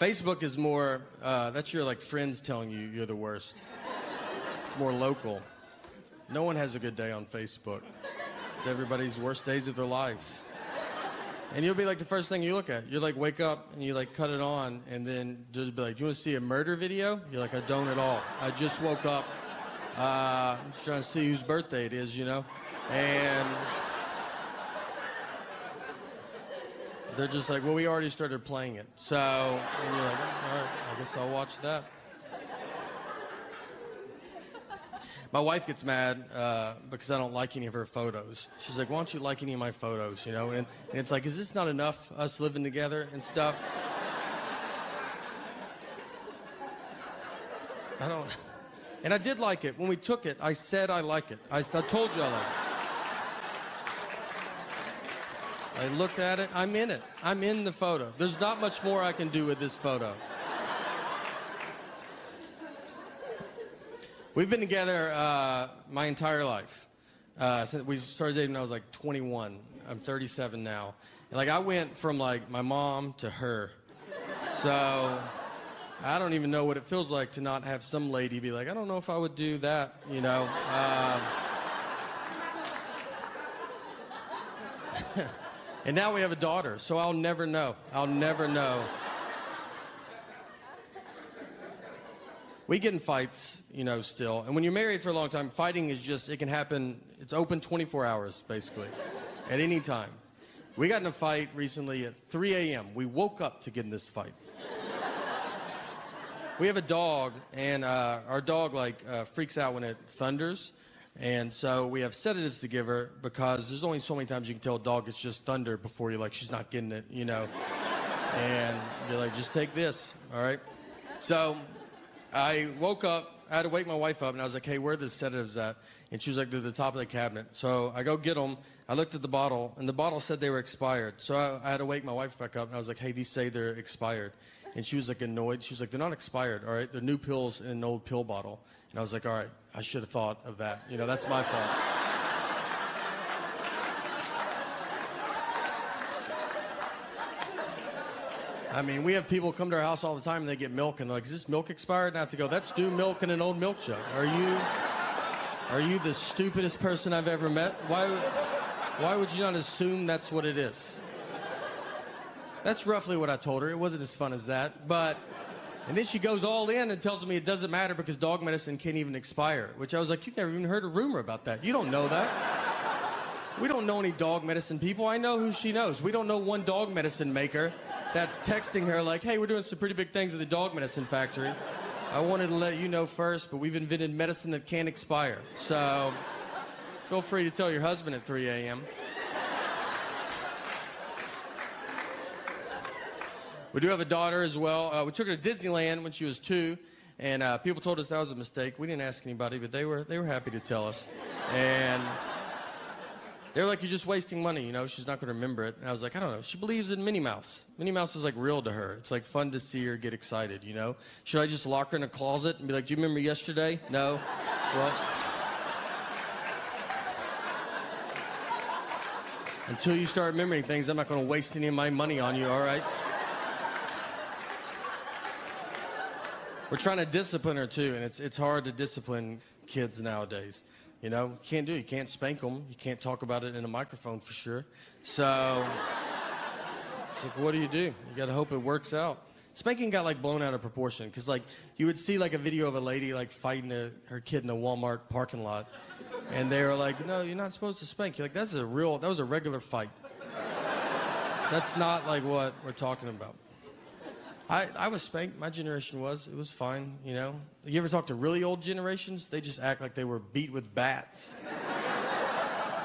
Facebook is more, that's your like friends telling you you're the worst. It's more local. No one has a good day on Facebook. It's everybody's worst days of their lives. And you'll be like the first thing you look at. You like wake up and you like cut it on and then just be like, do you want to see a murder video? You're like, I don't at all. I just woke up. I'm just trying to see whose birthday it is, you know? And they're just like, well, we already started playing it. So, and you're like, all right, I guess I'll watch that. My wife gets mad because I don't like any of her photos. She's like, why don't you like any of my photos, you know? And it's like, is this not enough, us living together and stuff? I don't... And I did like it. When we took it, I said I like it. I told you I like it. I looked at it. I'm in it. I'm in the photo. There's not much more I can do with this photo. We've been together my entire life. Since we started dating when I was like 21. I'm 37 now. And like I went from like my mom to her. So I don't even know what it feels like to not have some lady be like, I don't know if I would do that, you know. And now we have a daughter, so I'll never know. I'll never know. We get in fights, you know, still. And when you're married for a long time, fighting is just, it can happen, it's open 24 hours, basically, at any time. We got in a fight recently at 3 a.m. We woke up to get in this fight. We have a dog, and our dog, like, freaks out when it thunders. And so we have sedatives to give her because there's only so many times you can tell a dog it's just thunder before you're like, she's not getting it, you know. And you're like, just take this, all right? So I woke up, I had to wake my wife up, and I was like, hey, where are the sedatives at? And she was like, they're at the top of the cabinet. So I go get them. I looked at the bottle, and the bottle said they were expired. So I had to wake my wife back up, and I was like, hey, these say they're expired. And she was like annoyed. She was like, they're not expired, all right? They're new pills in an old pill bottle. And I was like, all right, I should have thought of that. You know, that's my fault. I mean, we have people come to our house all the time and they get milk and they're like, is this milk expired? And I have to go, that's new milk in an old milk jug. Are you the stupidest person I've ever met? Why would you not assume that's what it is? That's roughly what I told her. It wasn't as fun as that. And then she goes all in and tells me it doesn't matter because dog medicine can't even expire. Which I was like, you've never even heard a rumor about that. You don't know that. We don't know any dog medicine people. I know who she knows. We don't know one dog medicine maker that's texting her like, hey, we're doing some pretty big things at the dog medicine factory. I wanted to let you know first, but we've invented medicine that can't expire. So feel free to tell your husband at 3 a.m. We do have a daughter as well. We took her to Disneyland when she was 2, and people told us that was a mistake. We didn't ask anybody, but they were happy to tell us. And they were like, you're just wasting money, you know, she's not going to remember it. And I was like, I don't know. She believes in Minnie Mouse. Minnie Mouse is like real to her. It's like fun to see her get excited, you know. Should I just lock her in a closet and be like, do you remember yesterday? No? Well, until you start remembering things, I'm not going to waste any of my money on you, all right? We're trying to discipline her too, and it's hard to discipline kids nowadays. You know, you can't do it. You can't spank them. You can't talk about it in a microphone for sure. So it's like, what do? You got to hope it works out. Spanking got like blown out of proportion because like you would see like a video of a lady like fighting her kid in a Walmart parking lot, and they were like, no, you're not supposed to spank. You're like, that was a regular fight. That's not like what we're talking about. I was spanked. My generation was. It was fine, you know. You ever talk to really old generations? They just act like they were beat with bats.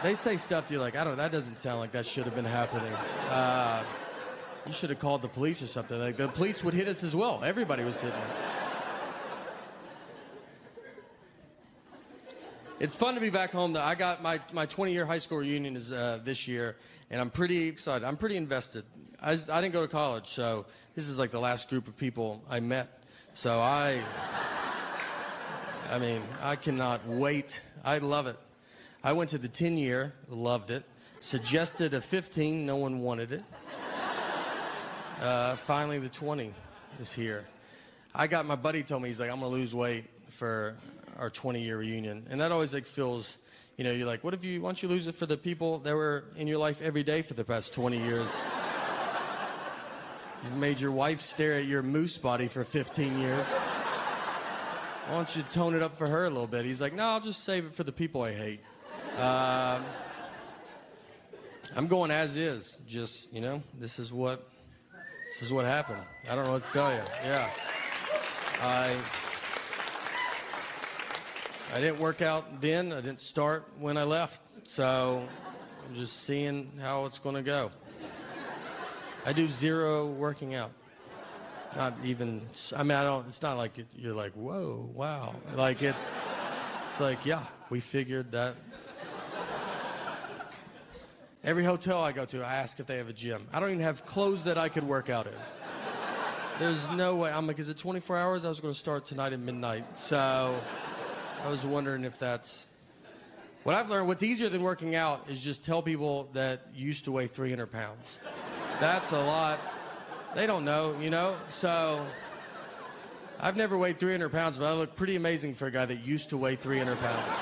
They say stuff to you like, that doesn't sound like that should have been happening. You should have called the police or something. Like, the police would hit us as well. Everybody was hitting us. It's fun to be back home. I got my 20-year high school reunion is this year, and I'm pretty excited. I'm pretty invested. I didn't go to college, so this is like the last group of people I met. So I mean, I cannot wait. I love it. I went to the 10-year, loved it. Suggested a 15, no one wanted it. Finally, the 20 is here. My buddy told me, he's like, I'm going to lose weight for our 20-year reunion. And that always like feels, you're like, why don't you lose it for the people that were in your life every day for the past 20 years? You've made your wife stare at your moose body for 15 years. Why don't you tone it up for her a little bit? He's like, no, I'll just save it for the people I hate. I'm going as is. Just, this is what happened. I don't know what to tell you. Yeah. I didn't work out then. I didn't start when I left. So I'm just seeing how it's going to go. I do zero working out. Not even, it's not like you're like, whoa, wow. Like it's like, yeah, we figured that. Every hotel I go to, I ask if they have a gym. I don't even have clothes that I could work out in. There's no way. I'm like, is it 24 hours? I was going to start tonight at midnight. So I was wondering if that's... What I've learned, what's easier than working out is just tell people that you used to weigh 300 pounds. That's a lot. They don't know, So I've never weighed 300 pounds, but I look pretty amazing for a guy that used to weigh 300 pounds.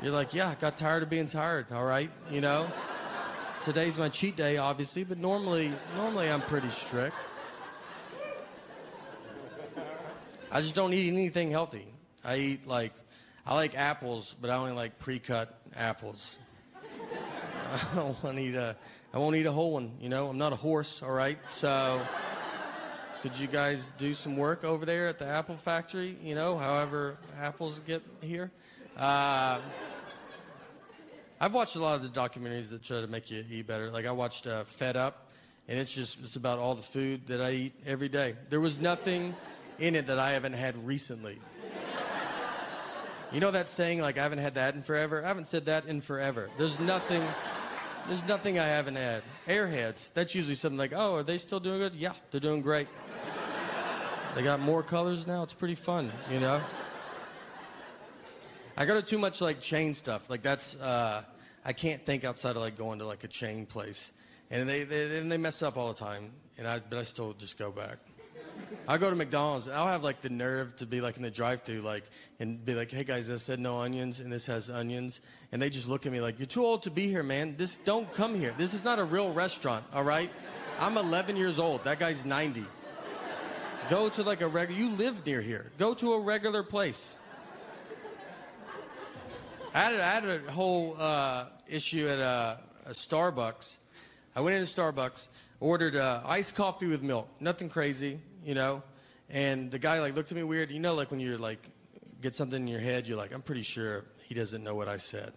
You're like, yeah, I got tired of being tired, all right, Today's my cheat day, obviously, but normally I'm pretty strict. I just don't eat anything healthy. I like apples, but I only like pre-cut apples. I won't eat a whole one, I'm not a horse, all right? So could you guys do some work over there at the apple factory, however apples get here? I've watched a lot of the documentaries that try to make you eat better. Like I watched Fed Up, and it's about all the food that I eat every day. There was nothing in it that I haven't had recently. You know that saying, like, I haven't had that in forever? I haven't said that in forever. There's nothing I haven't had. Airheads, that's usually something like, oh, are they still doing good? Yeah, they're doing great. They got more colors now. It's pretty fun, I go to too much, like, chain stuff. Like, that's, I can't think outside of, like, going to, like, a chain place. And they mess up all the time, but I still just go back. I go to McDonald's, and I'll have, like, the nerve to be, like, in the drive-thru, like, and be like, hey, guys, this said no onions, and this has onions. And they just look at me like, you're too old to be here, man. Don't come here. This is not a real restaurant, all right? I'm 11 years old. That guy's 90. Go to, like, you live near here. Go to a regular place. I had a whole issue at a Starbucks. I went into Starbucks, ordered iced coffee with milk. Nothing crazy, And the guy, like, looked at me weird. Like, when you're, like, get something in your head, you're like, I'm pretty sure he doesn't know what I said.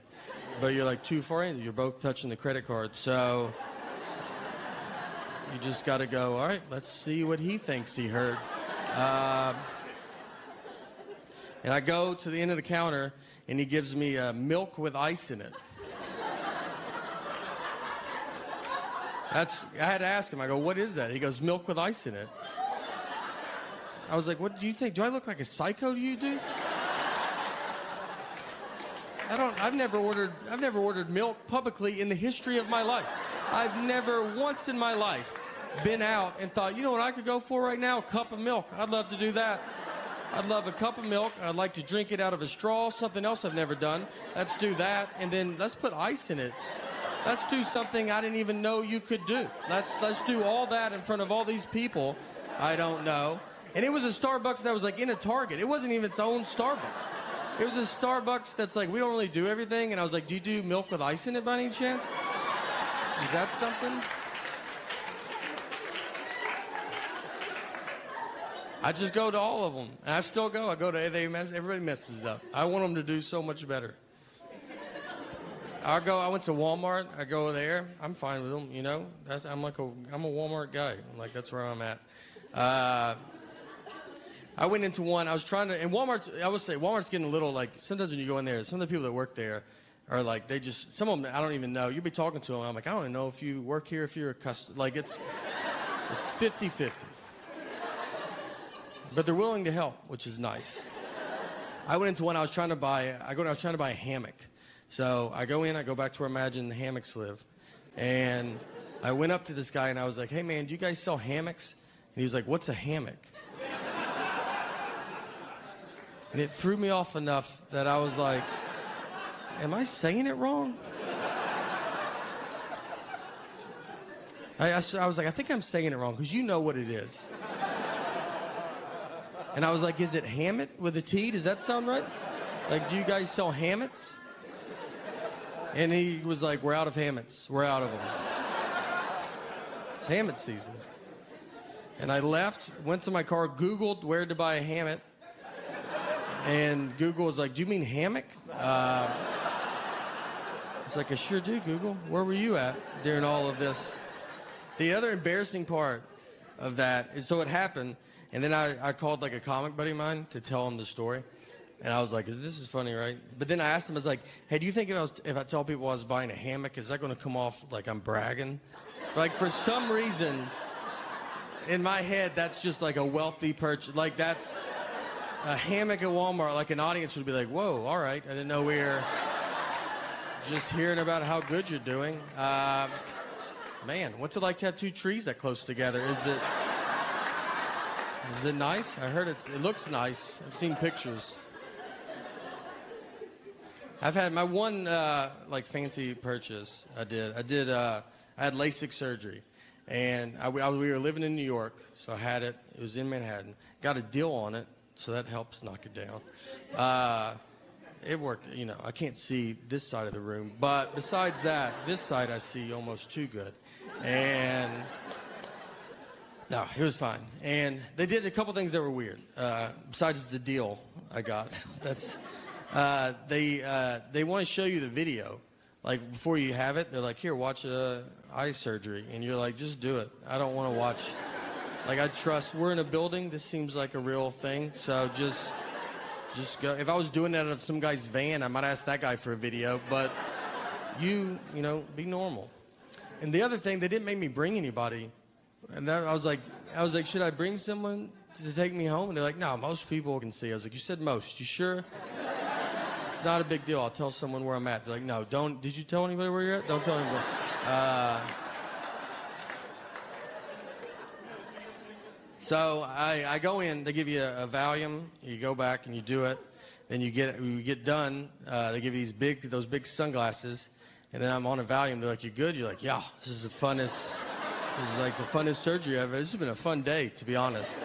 But you're, like, too far in. You're both touching the credit card. So you just got to go, all right, let's see what he thinks he heard. And I go to the end of the counter, and he gives me milk with ice in it. I had to ask him. I go, what is that? He goes, milk with ice in it. I was like, what do you think? Do I look like a psycho to you, dude? I've never ordered milk publicly in the history of my life. I've never once in my life been out and thought, you know what I could go for right now? A cup of milk. I'd love to do that. I'd love a cup of milk. I'd like to drink it out of a straw, something else I've never done. Let's do that, and then let's put ice in it. Let's do something I didn't even know you could do. Let's do all that in front of all these people I don't know. And it was a Starbucks that was like in a Target. It wasn't even its own Starbucks. It was a Starbucks that's like, we don't really do everything. And I was like, do you do milk with ice in it by any chance? Is that something? I just go to all of them. And I still go. I go to, everybody messes up. I want them to do so much better. I went to Walmart. I go there. I'm fine with them, I'm a Walmart guy. Like, that's where I'm at. I went into one. I was trying to, and Walmart's getting a little, like, sometimes when you go in there, some of the people that work there are like, some of them, I don't even know. You'll be talking to them. I'm like, I don't even know if you work here, if you're a customer. Like, it's 50-50. but they're willing to help, which is nice. I went into one I was trying to buy a hammock. So I go in, I go back to where I imagine the hammocks live. And I went up to this guy and I was like, hey man, do you guys sell hammocks? And he was like, what's a hammock? And it threw me off enough that I was like, am I saying it wrong? I was like, I think I'm saying it wrong because you know what it is. And I was like, is it hammock with a T? Does that sound right? Like, do you guys sell hammocks? And he was like, we're out of hammocks. We're out of them. It's hammock season. And I left, went to my car, Googled where to buy a hammock. And Google was like, do you mean hammock? It's like, I sure do, Google. Where were you at during all of this? The other embarrassing part of that is, so it happened, and then I called like a comic buddy of mine to tell him the story. And I was like, this is funny, right? But then I asked him, I was like, hey, do you think if I tell people I was buying a hammock, is that going to come off like I'm bragging? Like, for some reason, in my head, that's just like a wealthy purchase. Like, that's a hammock at Walmart. Like, an audience would be like, whoa, all right. I didn't know we were just hearing about how good you're doing. Man, what's it like to have two trees that close together? Is it nice? I heard it looks nice. I've seen pictures. I've had my one like fancy purchase. I had LASIK surgery, and we were living in New York, so I had it. It was in Manhattan. Got a deal on it, so that helps knock it down. It worked. You know, I can't see this side of the room, but besides that, this side I see almost too good. And no, it was fine. And they did a couple things that were weird. Besides the deal I got, that's. They want to show you the video, like before you have it. They're like, here, watch eye surgery, and you're like, just do it. I don't want to watch. Like, I trust. We're in a building. This seems like a real thing, so just go. If I was doing that out of some guy's van, I might ask that guy for a video. But you know, be normal. And the other thing, they didn't make me bring anybody. And I was like, should I bring someone to take me home? And they're like, no, most people can see. I was like, you said most. You sure? It's not a big deal. I'll tell someone where I'm at. They're like, no, don't. Did you tell anybody where you're at? Don't tell anybody. So I go in. They give you a Valium. You go back and you do it. Then you get done. They give you those big sunglasses. And then I'm on a Valium. They're like, you good? You're like, yeah. This is the funnest. This is like the funnest surgery ever. This has been a fun day, to be honest.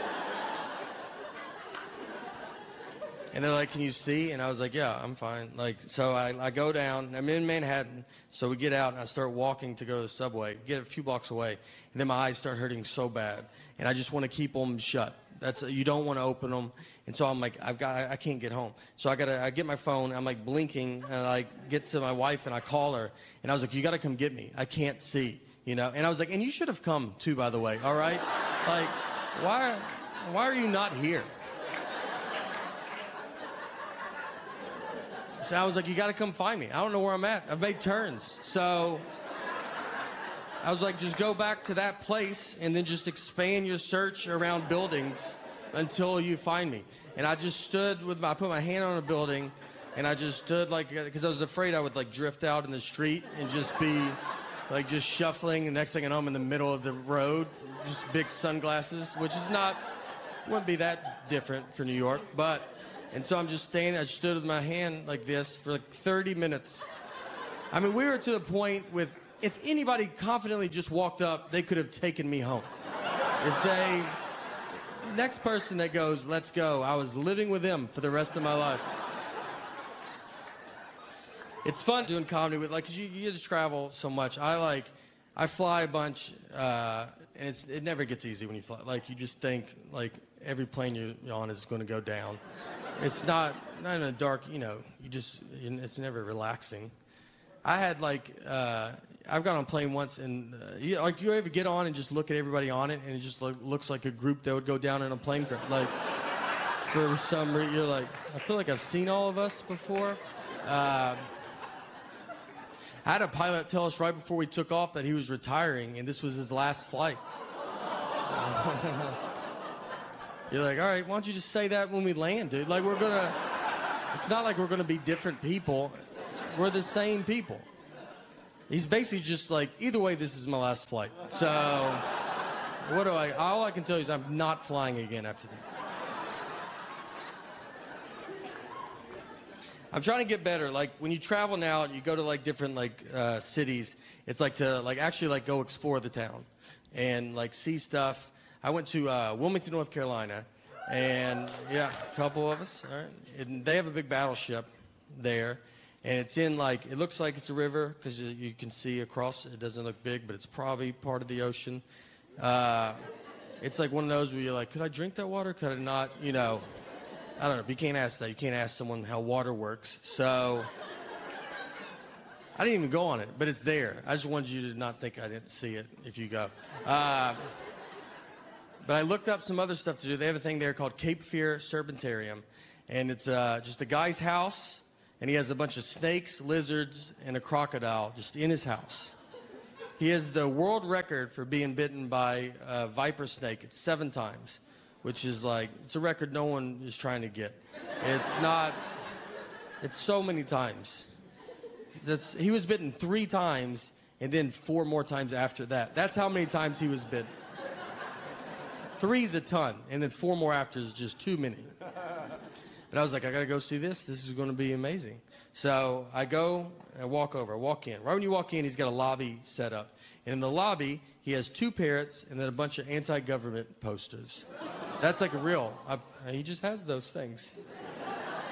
And they're like, can you see? And I was like, yeah, I'm fine. Like, so I go down. I'm in Manhattan. So we get out and I start walking to go to the subway. Get a few blocks away. And then my eyes start hurting so bad. And I just want to keep them shut. You don't want to open them. And so I'm like, I can't get home. So I get my phone. I'm like blinking. And I get to my wife and I call her. And I was like, you got to come get me. I can't see, you know. And I was like, and you should have come too, by the way. All right. Like, why are you not here? So I was like, you got to come find me. I don't know where I'm at. I've made turns. So I was like, just go back to that place and then just expand your search around buildings until you find me. And I just stood I put my hand on a building and I just stood like, because I was afraid I would like drift out in the street and just be like just shuffling. And next thing I know, I'm in the middle of the road, just big sunglasses, which is wouldn't be that different for New York. And so I'm just standing, I stood with my hand like this for like 30 minutes. I mean, we were to the point with, if anybody confidently just walked up, they could have taken me home. Next person that goes, let's go, I was living with them for the rest of my life. It's fun doing comedy with, like, 'cause you get to travel so much. I fly a bunch, and it never gets easy when you fly. Like, you just think, like, every plane you're on is going to go down. It's not in a dark, you know, it's never relaxing. I had I've got on a plane once and you ever get on and just look at everybody on it and it just looks like a group that would go down in a plane crash. Like, for some reason, you're like, I feel like I've seen all of us before. I had a pilot tell us right before we took off that he was retiring and this was his last flight. You're like, all right, why don't you just say that when we land, dude? Like, it's not like we're gonna be different people. We're the same people. He's basically just like, either way, this is my last flight. So, all I can tell you is I'm not flying again after that. I'm trying to get better. Like, when you travel now, you go to like different cities, it's like to like actually like go explore the town and like see stuff. I went to Wilmington, North Carolina, and yeah, a couple of us, all right? And they have a big battleship there. And it's in like, it looks like it's a river because you can see across. It doesn't look big, but it's probably part of the ocean. It's like one of those where you're like, could I drink that water? Could I not? You know, I don't know. But you can't ask that. You can't ask someone how water works. So I didn't even go on it, but it's there. I just wanted you to not think I didn't see it if you go. But I looked up some other stuff to do. They have a thing there called Cape Fear Serpentarium. And it's just a guy's house. And he has a bunch of snakes, lizards, and a crocodile just in his house. He has the world record for being bitten by a viper snake. It's 7 times, which is like, it's a record no one is trying to get. It's so many times. He was bitten 3 times and then 4 more times after that. That's how many times he was bitten. 3's a ton, and then 4 more after is just too many. But I was like, I got to go see this. This is going to be amazing. So I go, I walk in. Right when you walk in, he's got a lobby set up. And in the lobby, he has 2 parrots and then a bunch of anti-government posters. That's like he just has those things.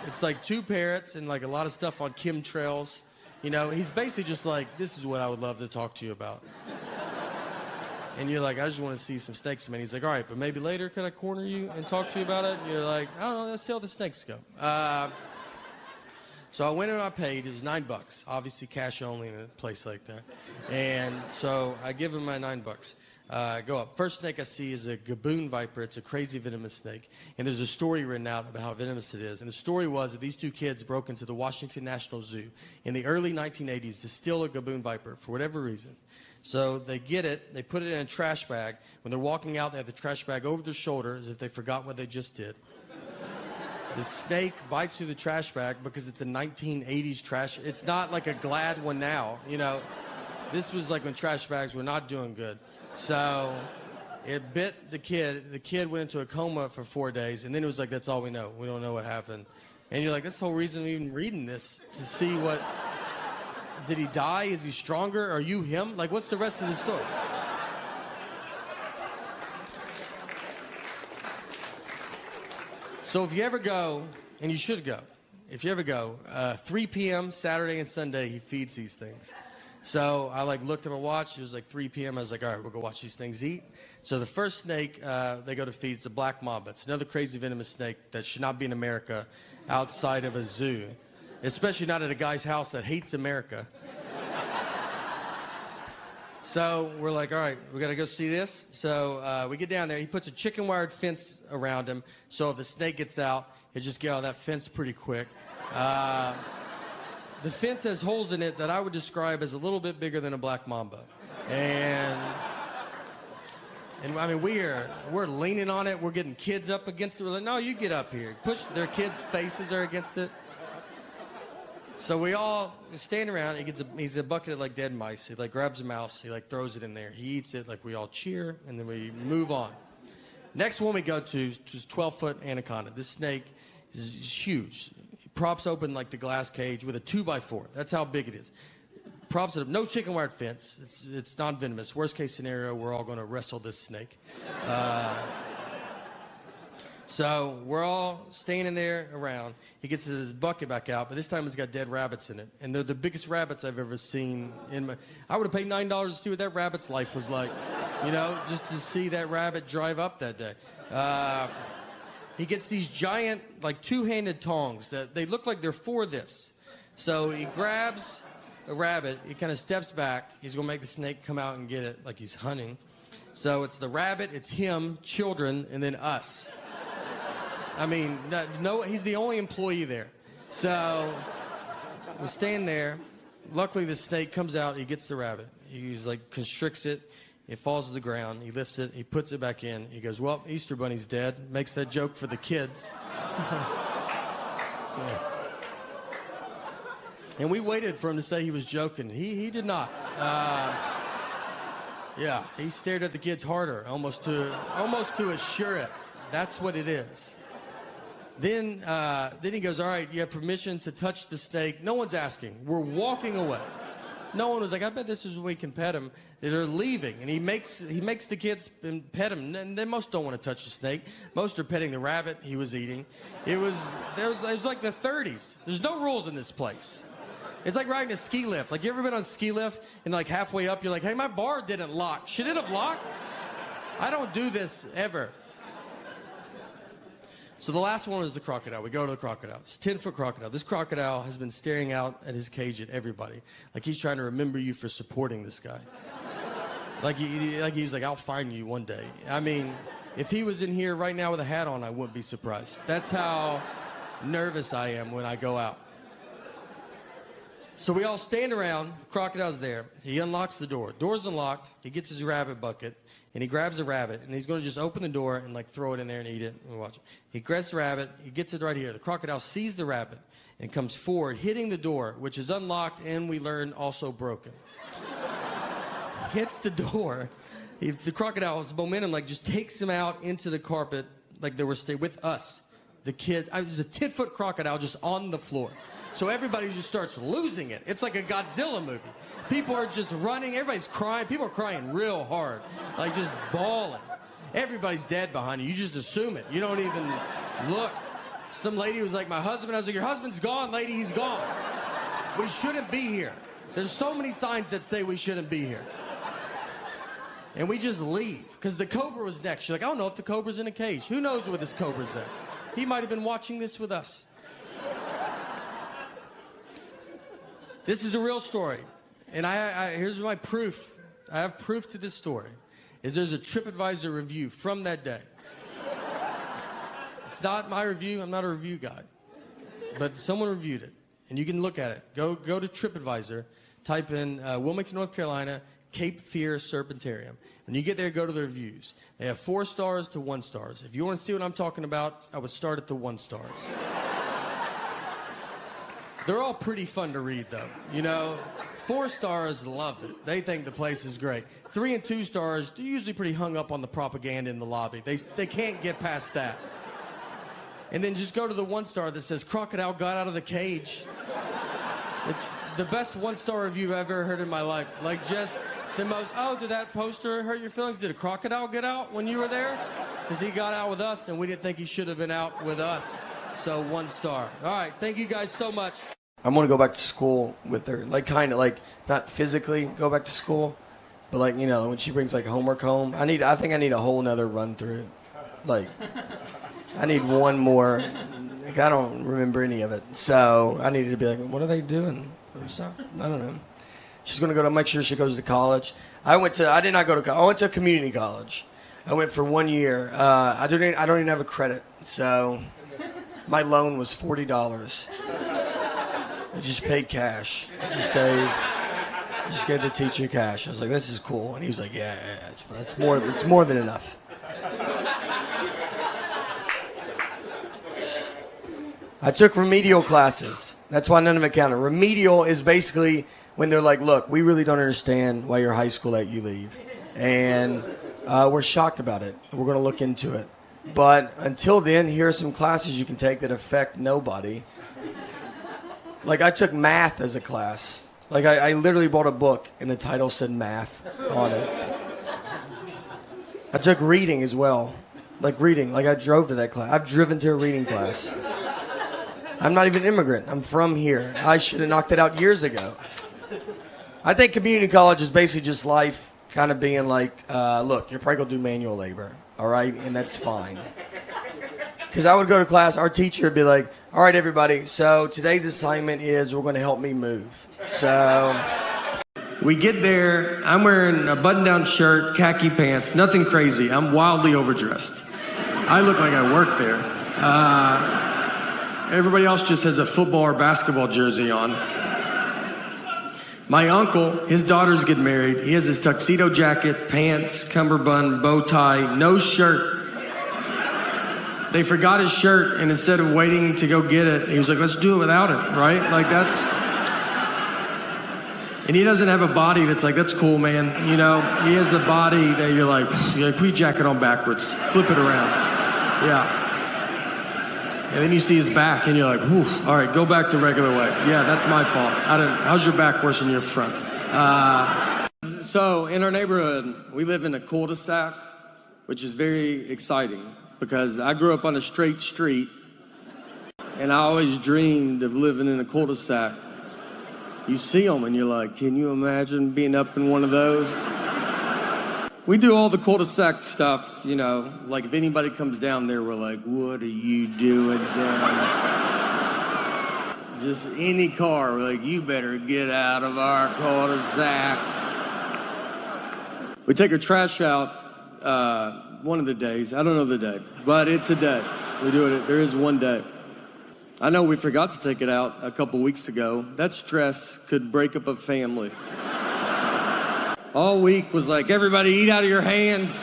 It's like 2 parrots and like a lot of stuff on chemtrails. You know, he's basically just like, this is what I would love to talk to you about. And you're like, I just want to see some snakes, man. He's like, all right, but maybe later could I corner you and talk to you about it? And you're like, I don't know, let's see how the snakes go. So I went and I paid. It was $9, obviously cash only in a place like that. And so I give him my $9. Go up. First snake I see is a gaboon viper. It's a crazy venomous snake. And there's a story written out about how venomous it is. And the story was that these 2 kids broke into the Washington National Zoo in the early 1980s to steal a gaboon viper for whatever reason. So they get it, they put it in a trash bag. When they're walking out, they have the trash bag over their shoulder as if they forgot what they just did. The snake bites through the trash bag because it's a 1980s trash. It's not like a Glad one now, you know. This was like when trash bags were not doing good. So it bit the kid. The kid went into a coma for 4 days, and then it was like, that's all we know. We don't know what happened. And you're like, that's the whole reason I'm even reading this, to see what... Did he die? Is he stronger? Are you him? Like, what's the rest of the story? So if you ever go, and you should go, 3 p.m. Saturday and Sunday, he feeds these things. So I looked at my watch. It was like 3 p.m. I was like, all right, we'll go watch these things eat. So the first snake they go to feed is a black mamba. It's another crazy venomous snake that should not be in America outside of a zoo. Especially not at a guy's house that hates America. So we're like, all right, we got to go see this. So we get down there. He puts a chicken wired fence around him. So if a snake gets out, he'll just get out of that fence pretty quick. The fence has holes in it that I would describe as a little bit bigger than a black mamba. And I mean, we're leaning on it. We're getting kids up against it. We're like, no, you get up here. Their kids' faces are against it. So we all stand around. He's a bucket of like dead mice. He like grabs a mouse. He like throws it in there. He eats it. Like we all cheer, and then we move on. Next one we go to is 12-foot anaconda. This snake is huge. He props open like the glass cage with a 2x4. That's how big it is. Props it up. No chicken wired fence. It's non-venomous. Worst case scenario, we're all going to wrestle this snake. So we're all standing there around. He gets his bucket back out, but this time it's got dead rabbits in it. And they're the biggest rabbits I've ever seen I would have paid $9 to see what that rabbit's life was like. You know, just to see that rabbit drive up that day. He gets these giant, like, 2-handed tongs that they look like they're for this. So he grabs a rabbit. He kind of steps back. He's going to make the snake come out and get it like he's hunting. So it's the rabbit, it's him, children, and then us. I mean, no, he's the only employee there. So we stand there. Luckily, the snake comes out. He gets the rabbit. He's like constricts it. It falls to the ground. He lifts it. He puts it back in. He goes, well, Easter Bunny's dead. Makes that joke for the kids. Yeah. And we waited for him to say he was joking. He did not. Yeah, he stared at the kids harder, almost to assure it. That's what it is. Then he goes, all right, you have permission to touch the snake. No one's asking. We're walking away. No one was like, I bet this is when we can pet him. They're leaving, and he makes the kids pet him. And they most don't want to touch the snake. Most are petting the rabbit he was eating. It was like the 30s. There's no rules in this place. It's like riding a ski lift. Like, you ever been on a ski lift, and like halfway up, you're like, hey, my bar didn't lock. Should it have locked? I don't do this ever. So the last one is the crocodile. We go to the crocodile. It's a 10-foot crocodile. This crocodile has been staring out at his cage at everybody. Like, he's trying to remember you for supporting this guy. Like he's like, I'll find you one day. I mean, if he was in here right now with a hat on, I wouldn't be surprised. That's how nervous I am when I go out. So we all stand around. The crocodile's there. He unlocks the door. Door's unlocked. He gets his rabbit bucket, and he grabs a rabbit, and he's going to just open the door and like throw it in there and eat it and watch it. He grabs the rabbit. He gets it right here. The crocodile sees the rabbit and comes forward, hitting the door, which is unlocked and we learn also broken. Hits the door. The crocodile's momentum like just takes him out into the carpet like they were staying with us. The kid, there's a 10-foot crocodile just on the floor. So everybody just starts losing it. It's like a Godzilla movie. People are just running. Everybody's crying. People are crying real hard, like just bawling. Everybody's dead behind you. You just assume it. You don't even look. Some lady was like, my husband. I was like, your husband's gone, lady. He's gone. We shouldn't be here. There's so many signs that say we shouldn't be here. And we just leave, because the cobra was next. You're like, I don't know if the cobra's in a cage. Who knows where this cobra's at? He might have been watching this with us. This is a real story. And here's my proof. I have proof to this story. Is there's a TripAdvisor review from that day. It's not my review. I'm not a review guy. But someone reviewed it. And you can look at it. Go to TripAdvisor. Type in Wilmington, North Carolina, Cape Fear Serpentarium. When you get there, go to the reviews. They have 4 stars to 1 stars. If you want to see what I'm talking about, I would start at the 1 stars. They're all pretty fun to read, though. You know, 4 stars love it. They think the place is great. 3 and 2 stars, they're usually pretty hung up on the propaganda in the lobby. They can't get past that. And then just go to the 1 star that says, crocodile got out of the cage. It's the best 1-star review I've ever heard in my life. Like, just the most, oh, did that poster hurt your feelings? Did a crocodile get out when you were there? Because he got out with us, and we didn't think he should have been out with us. So 1 star. All right, thank you guys so much. I'm going to go back to school with her. Like, kind of like, not physically go back to school, but like, you know, when she brings like homework home, I think I need a whole nother run through. Like, I need one more. Like, I don't remember any of it. So I needed to be like, what are they doing? Stuff? I don't know. She's going to go to make sure she goes to college. I did not go to college. I went to a community college. I went for 1 year. I don't even have a credit. So my loan was $40. I just paid cash. I just gave the teacher cash. I was like, this is cool. And he was like, yeah, it's more than enough. I took remedial classes. That's why none of it counted. Remedial is basically when they're like, look, we really don't understand why your high school let you leave. And we're shocked about it. We're going to look into it. But until then, here are some classes you can take that affect nobody. Like, I took math as a class. Like, I literally bought a book, and the title said math on it. I took reading as well. Like, reading. Like, I drove to that class. I've driven to a reading class. I'm not even an immigrant. I'm from here. I should have knocked it out years ago. I think community college is basically just life kind of being like, look, you're probably going to do manual labor, all right? And that's fine. Because I would go to class, our teacher would be like, all right, everybody, so today's assignment is we're going to help me move. So We get there, I'm wearing a button-down shirt, khaki pants, nothing crazy. I'm wildly overdressed. I look like I work there. Everybody else just has a football or basketball jersey on. My uncle, his daughters get married. He has his tuxedo jacket, pants, cummerbund, bow tie, no shirt. They forgot his shirt, and instead of waiting to go get it, he was like, let's do it without it, right? Like that's... And he doesn't have a body that's like, that's cool, man. You know, he has a body that you're like, put your jacket on backwards, flip it around. Yeah. And then you see his back, and you're like, whew, all right, go back the regular way. Yeah, that's my fault. How's your back worse than your front? So in our neighborhood, we live in a cul-de-sac, which is very exciting because I grew up on a straight street, and I always dreamed of living in a cul-de-sac. You see them, and you're like, can you imagine being up in one of those? We do all the cul-de-sac stuff, you know, like if anybody comes down there, we're like, what are you doing down? Just any car, we're like, you better get out of our cul-de-sac. We take our trash out one of the days. I don't know the day, but it's a day. We do it, there is one day. I know we forgot to take it out a couple weeks ago. That stress could break up a family. All week was like, everybody eat out of your hands.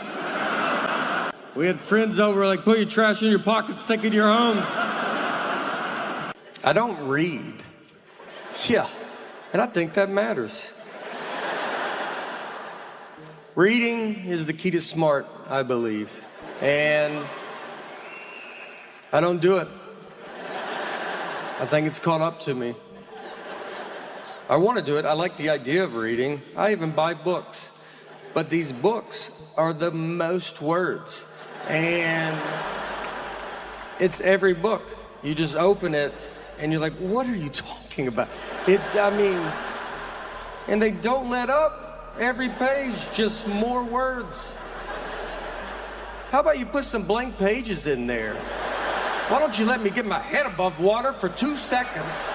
We had friends over like, put your trash in your pockets, take it to your homes. I don't read. Yeah, and I think that matters. Reading is the key to smart, I believe. And I don't do it. I think it's caught up to me. I want to do it. I like the idea of reading. I even buy books. But these books are the most words. And it's every book. You just open it and you're like, what are you talking about? And they don't let up. Every page, just more words. How about you put some blank pages in there? Why don't you let me get my head above water for 2 seconds?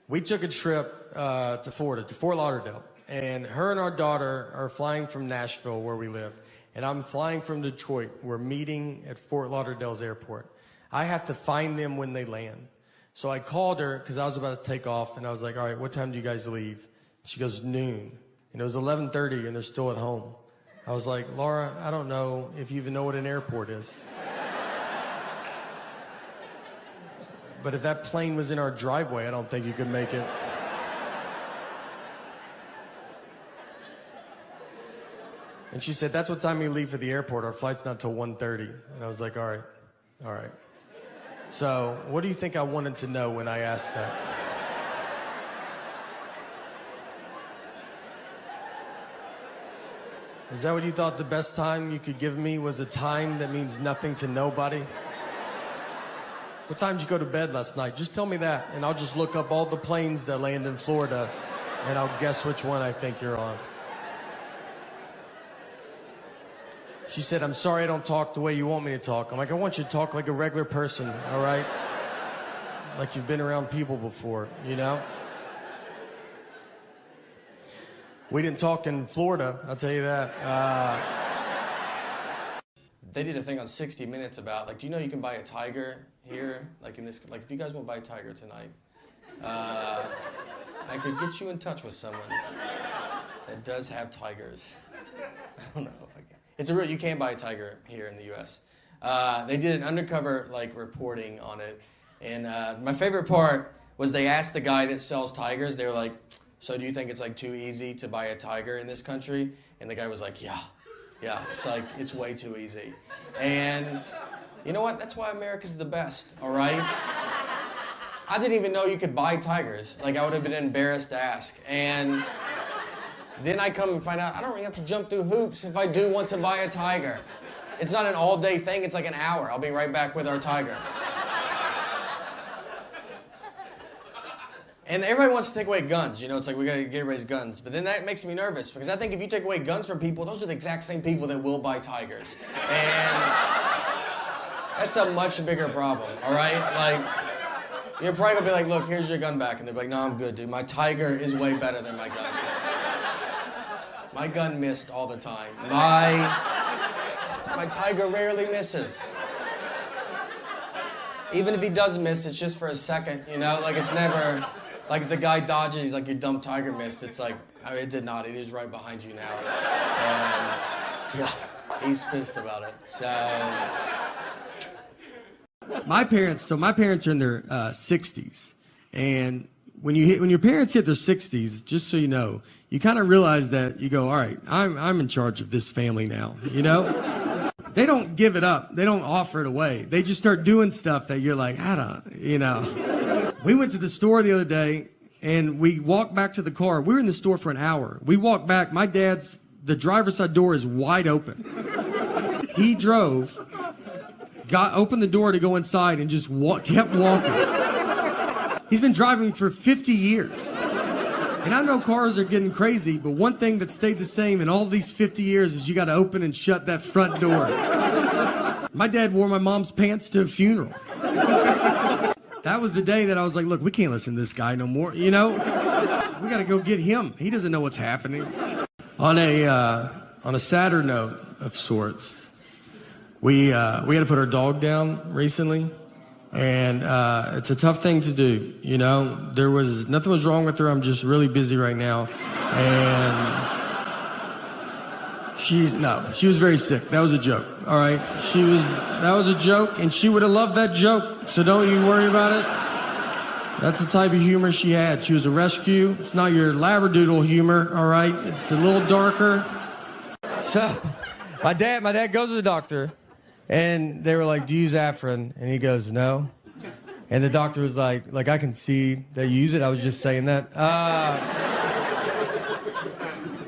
We took a trip to Florida, to Fort Lauderdale, and her and our daughter are flying from Nashville, where we live, and I'm flying from Detroit. We're meeting at Fort Lauderdale's airport. I have to find them when they land. So I called her because I was about to take off, and I was like, all right, what time do you guys leave? She goes, noon. And it was 11:30, and they're still at home. I was like, Laura, I don't know if you even know what an airport is. But if that plane was in our driveway, I don't think you could make it. And she said, that's what time we leave for the airport. Our flight's not till 1:30. And I was like, all right. So what do you think I wanted to know when I asked that? Is that what you thought the best time you could give me was a time that means nothing to nobody? What time did you go to bed last night? Just tell me that, and I'll just look up all the planes that land in Florida, and I'll guess which one I think you're on. She said, I'm sorry I don't talk the way you want me to talk. I'm like, I want you to talk like a regular person, all right? Like you've been around people before, you know? We didn't talk in Florida, I'll tell you that. They did a thing on 60 Minutes about, like, do you know you can buy a tiger here? Like in this, like if you guys want to buy a tiger tonight, I could get you in touch with someone that does have tigers. I don't know if I can. It's a real, you can buy a tiger here in the US. They did an undercover like reporting on it. And my favorite part was they asked the guy that sells tigers, they were like, so do you think it's like too easy to buy a tiger in this country? And the guy was like, yeah, it's like, it's way too easy. And you know what? That's why America's the best, all right? I didn't even know you could buy tigers. Like, I would have been embarrassed to ask. And then I come and find out I don't really have to jump through hoops if I do want to buy a tiger. It's not an all-day thing. It's like an hour. I'll be right back with our tiger. And everybody wants to take away guns. You know, it's like we got to get everybody's guns. But then that makes me nervous because I think if you take away guns from people, those are the exact same people that will buy tigers. And that's a much bigger problem, all right? Like, you're probably going to be like, look, here's your gun back. And they're like, no, I'm good, dude. My tiger is way better than my gun. My gun missed all the time. My tiger rarely misses. Even if he does miss, it's just for a second, you know? Like, it's never, like, if the guy dodges, he's like, you dumb tiger missed. It's like, I mean, it did not. It is right behind you now. And, yeah, he's pissed about it. So... My parents are in their 60s. And when your parents hit their 60s, just so you know, you kind of realize that you go, all right, I'm in charge of this family now, you know? They don't give it up. They don't offer it away. They just start doing stuff that you're like, I don't, you know. We went to the store the other day, and we walked back to the car. We were in the store for an hour. We walked back. The driver's side door is wide open. He drove, opened the door to go inside, and just kept walking. He's been driving for 50 years. And I know cars are getting crazy, but one thing that stayed the same in all these 50 years is you got to open and shut that front door. My dad wore my mom's pants to a funeral. That was the day that I was like, look, we can't listen to this guy no more, you know? We got to go get him. He doesn't know what's happening. On a sadder note of sorts, we had to put our dog down recently. And it's a tough thing to do, you know. Nothing was wrong with her. I'm just really busy right now. And she was very sick. That was a joke, all right? That was a joke, and she would have loved that joke, so don't you worry about it. That's the type of humor she had. She was a rescue. It's not your labradoodle humor, all right? It's a little darker. So my dad goes to the doctor. And they were like, do you use Afrin? And he goes, no. And the doctor was like, I can see that you use it. I was just saying that.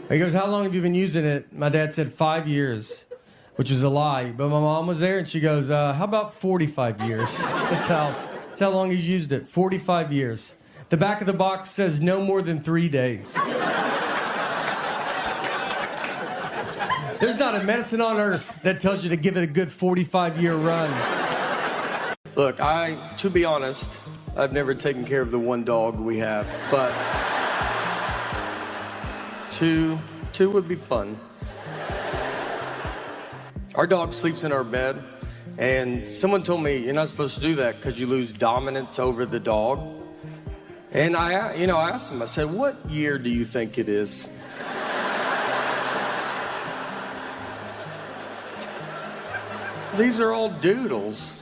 He goes, how long have you been using it? My dad said 5 years, which is a lie. But my mom was there, and she goes, how about 45 years? That's how long he's used it, 45 years. The back of the box says no more than 3 days. There's not a medicine on earth that tells you to give it a good 45-year run. Look, to be honest, I've never taken care of the one dog we have, but two would be fun. Our dog sleeps in our bed, and someone told me you're not supposed to do that because you lose dominance over the dog. And I asked him, I said, what year do you think it is? These are all doodles.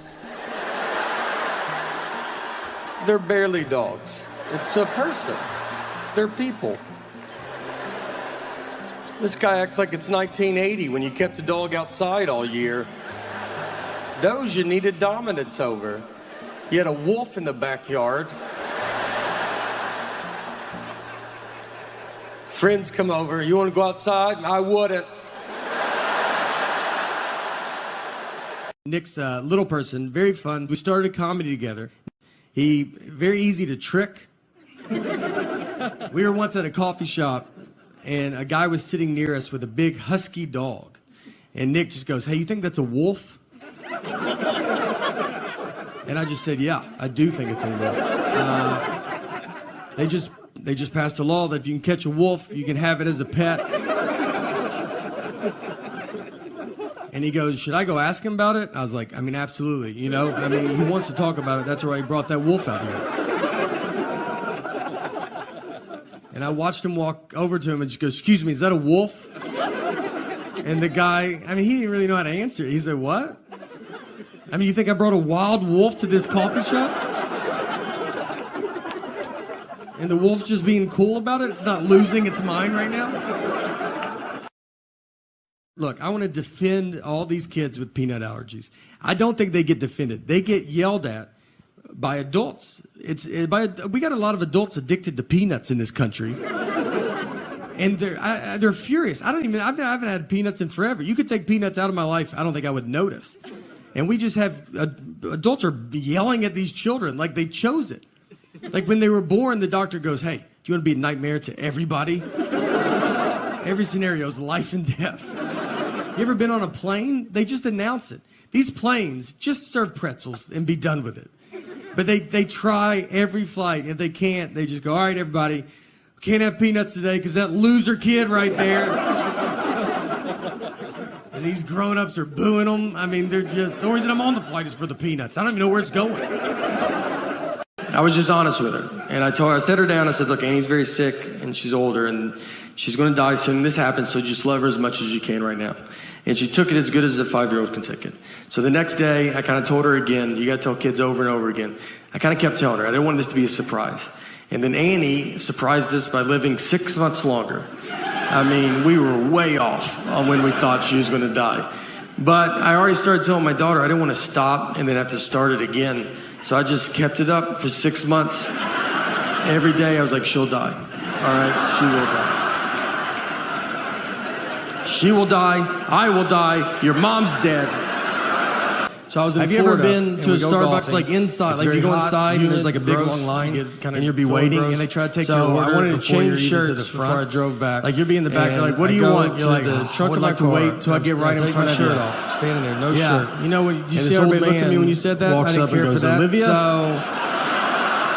They're barely dogs. It's a person. They're people. This guy acts like it's 1980 when you kept the dog outside all year. Those you needed dominance over. You had a wolf in the backyard. Friends come over. You want to go outside? I wouldn't. Nick's a little person, very fun. We started comedy together. He very easy to trick. We were once at a coffee shop, and a guy was sitting near us with a big husky dog. And Nick just goes, hey, you think that's a wolf? And I just said, yeah, I do think it's a wolf. They just passed a law that if you can catch a wolf, you can have it as a pet. And he goes, should I go ask him about it? I was like, I mean, absolutely. You know, I mean, he wants to talk about it. That's why he brought that wolf out here. And I watched him walk over to him and just go, excuse me, is that a wolf? And the guy, I mean, he didn't really know how to answer it. He said, what? I mean, you think I brought a wild wolf to this coffee shop? And the wolf's just being cool about it? It's not losing its mind right now? Look, I want to defend all these kids with peanut allergies. I don't think they get defended. They get yelled at by adults. We got a lot of adults addicted to peanuts in this country. And they're furious. I haven't had peanuts in forever. You could take peanuts out of my life, I don't think I would notice. And we just have, adults are yelling at these children like they chose it. Like when they were born, the doctor goes, hey, do you want to be a nightmare to everybody? Every scenario is life and death. You ever been on a plane? They just announce it. These planes just serve pretzels and be done with it. But they try every flight. If they can't, they just go, all right, everybody, can't have peanuts today because that loser kid right there. And these grown-ups are booing them. I mean, they're just, the reason I'm on the flight is for the peanuts. I don't even know where it's going. I was just honest with her. And I set her down. I said, look, Annie's very sick and she's older and she's going to die soon. This happens, so just love her as much as you can right now. And she took it as good as a 5-year-old can take it. So the next day, I kind of told her again, you got to tell kids over and over again. I kind of kept telling her. I didn't want this to be a surprise. And then Annie surprised us by living 6 months longer. I mean, we were way off on when we thought she was going to die. But I already started telling my daughter I didn't want to stop and then have to start it again. So I just kept it up for 6 months. Every day I was like, she'll die. All right, she will die. She will die. I will die. Your mom's dead. So I was in Florida. Have you ever been to a Starbucks like inside? Like you go inside and there's like a big long line and you'll be waiting and they try to take your order. I wanted to change shirts before I drove back. Like you'll be in the back. They're like, what do you want? You're like, I would like to wait till I get right in front of you. Shirt off, standing there, no shirt. You know what? You see everybody looked at me when you said that. I didn't care for that. Olivia. So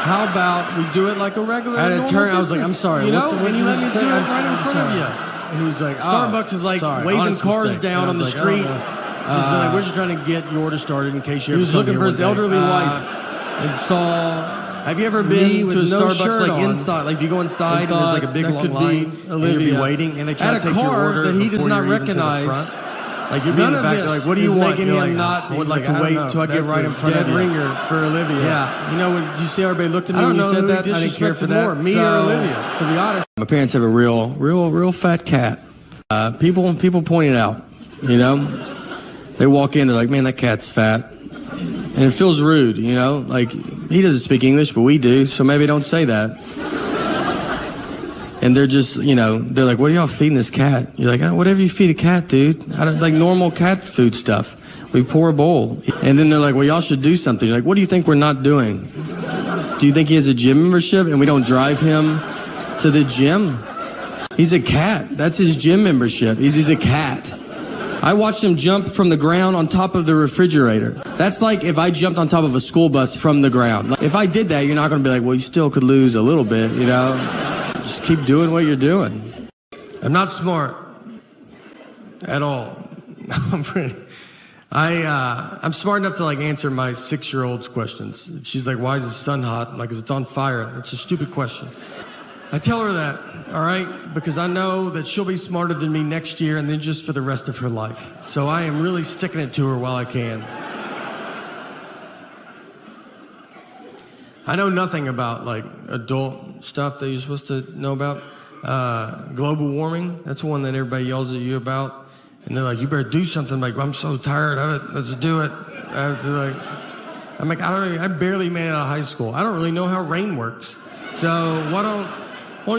how about we do it like a regular? I had to turn. I was like, I'm sorry. You know, when you let me do it right in front of you. And he was like, Starbucks is like waving cars down on the street. We're just trying to get your order started in case you ever. He was looking for his elderly wife and saw. Have you ever been to a Starbucks like inside? Like if you go inside and there's like a big long line, and you'll be waiting, and they try to take your order that he does not recognize. Like you're in the back, like, what do you want? You're like, I would like to wait till I get right in front of you. Ringer for Olivia. Yeah, you know when you see everybody looked at me when you said that. I didn't care for that. Me or Olivia? To be honest, my parents have a real fat cat. People point it out. You know. They walk in, they're like, man, that cat's fat. And it feels rude, you know? Like, he doesn't speak English, but we do, so maybe don't say that. And they're just, you know, they're like, what are y'all feeding this cat? You're like, oh, whatever you feed a cat, dude. I don't, like normal cat food stuff. We pour a bowl. And then they're like, well, y'all should do something. You're like, what do you think we're not doing? Do you think he has a gym membership and we don't drive him to the gym? He's a cat. That's his gym membership. He's a cat. I watched him jump from the ground on top of the refrigerator. That's like if I jumped on top of a school bus from the ground. Like, if I did that, you're not going to be like, well, you still could lose a little bit, you know? Just keep doing what you're doing. I'm not smart at all. I'm smart enough to like answer my 6-year-old's questions. She's like, why is the sun hot? I'm like, 'cause it's on fire. It's a stupid question. I tell her that, all right, because I know that she'll be smarter than me next year and then just for the rest of her life. So I am really sticking it to her while I can. I know nothing about like adult stuff that you're supposed to know about. Global warming, that's one that everybody yells at you about. And they're like, you better do something. I'm like, I'm so tired of it, let's do it. I'm like, I barely made it out of high school. I don't really know how rain works. So why don't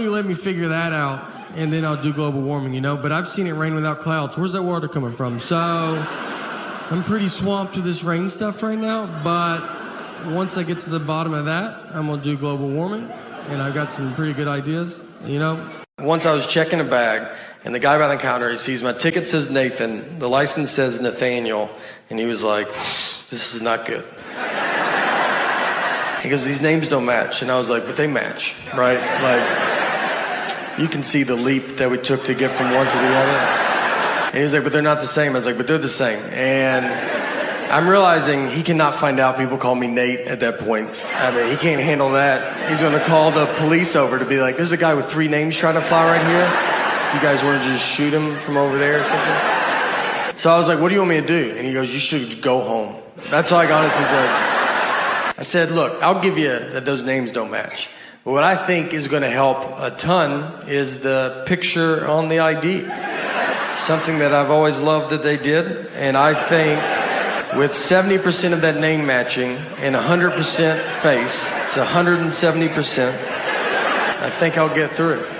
you let me figure that out, and then I'll do global warming, you know? But I've seen it rain without clouds. Where's that water coming from? So I'm pretty swamped with this rain stuff right now, but once I get to the bottom of that, I'm going to do global warming, and I've got some pretty good ideas, you know? Once I was checking a bag, and the guy by the counter, he sees my ticket says Nathan, the license says Nathaniel, and he was like, this is not good. He goes, these names don't match. And I was like, but they match, right? Like, you can see the leap that we took to get from one to the other. And he was like, but they're not the same. I was like, but they're the same. And I'm realizing he cannot find out people call me Nate at that point. I mean, he can't handle that. He's going to call the police over to be like, there's a guy with 3 names trying to fly right here. If you guys want to just shoot him from over there or something. So I was like, what do you want me to do? And he goes, you should go home. That's all I honestly said. I said, look, I'll give you that those names don't match. But what I think is going to help a ton is the picture on the ID. Something that I've always loved that they did. And I think with 70% of that name matching and 100% face, it's 170%. I think I'll get through it.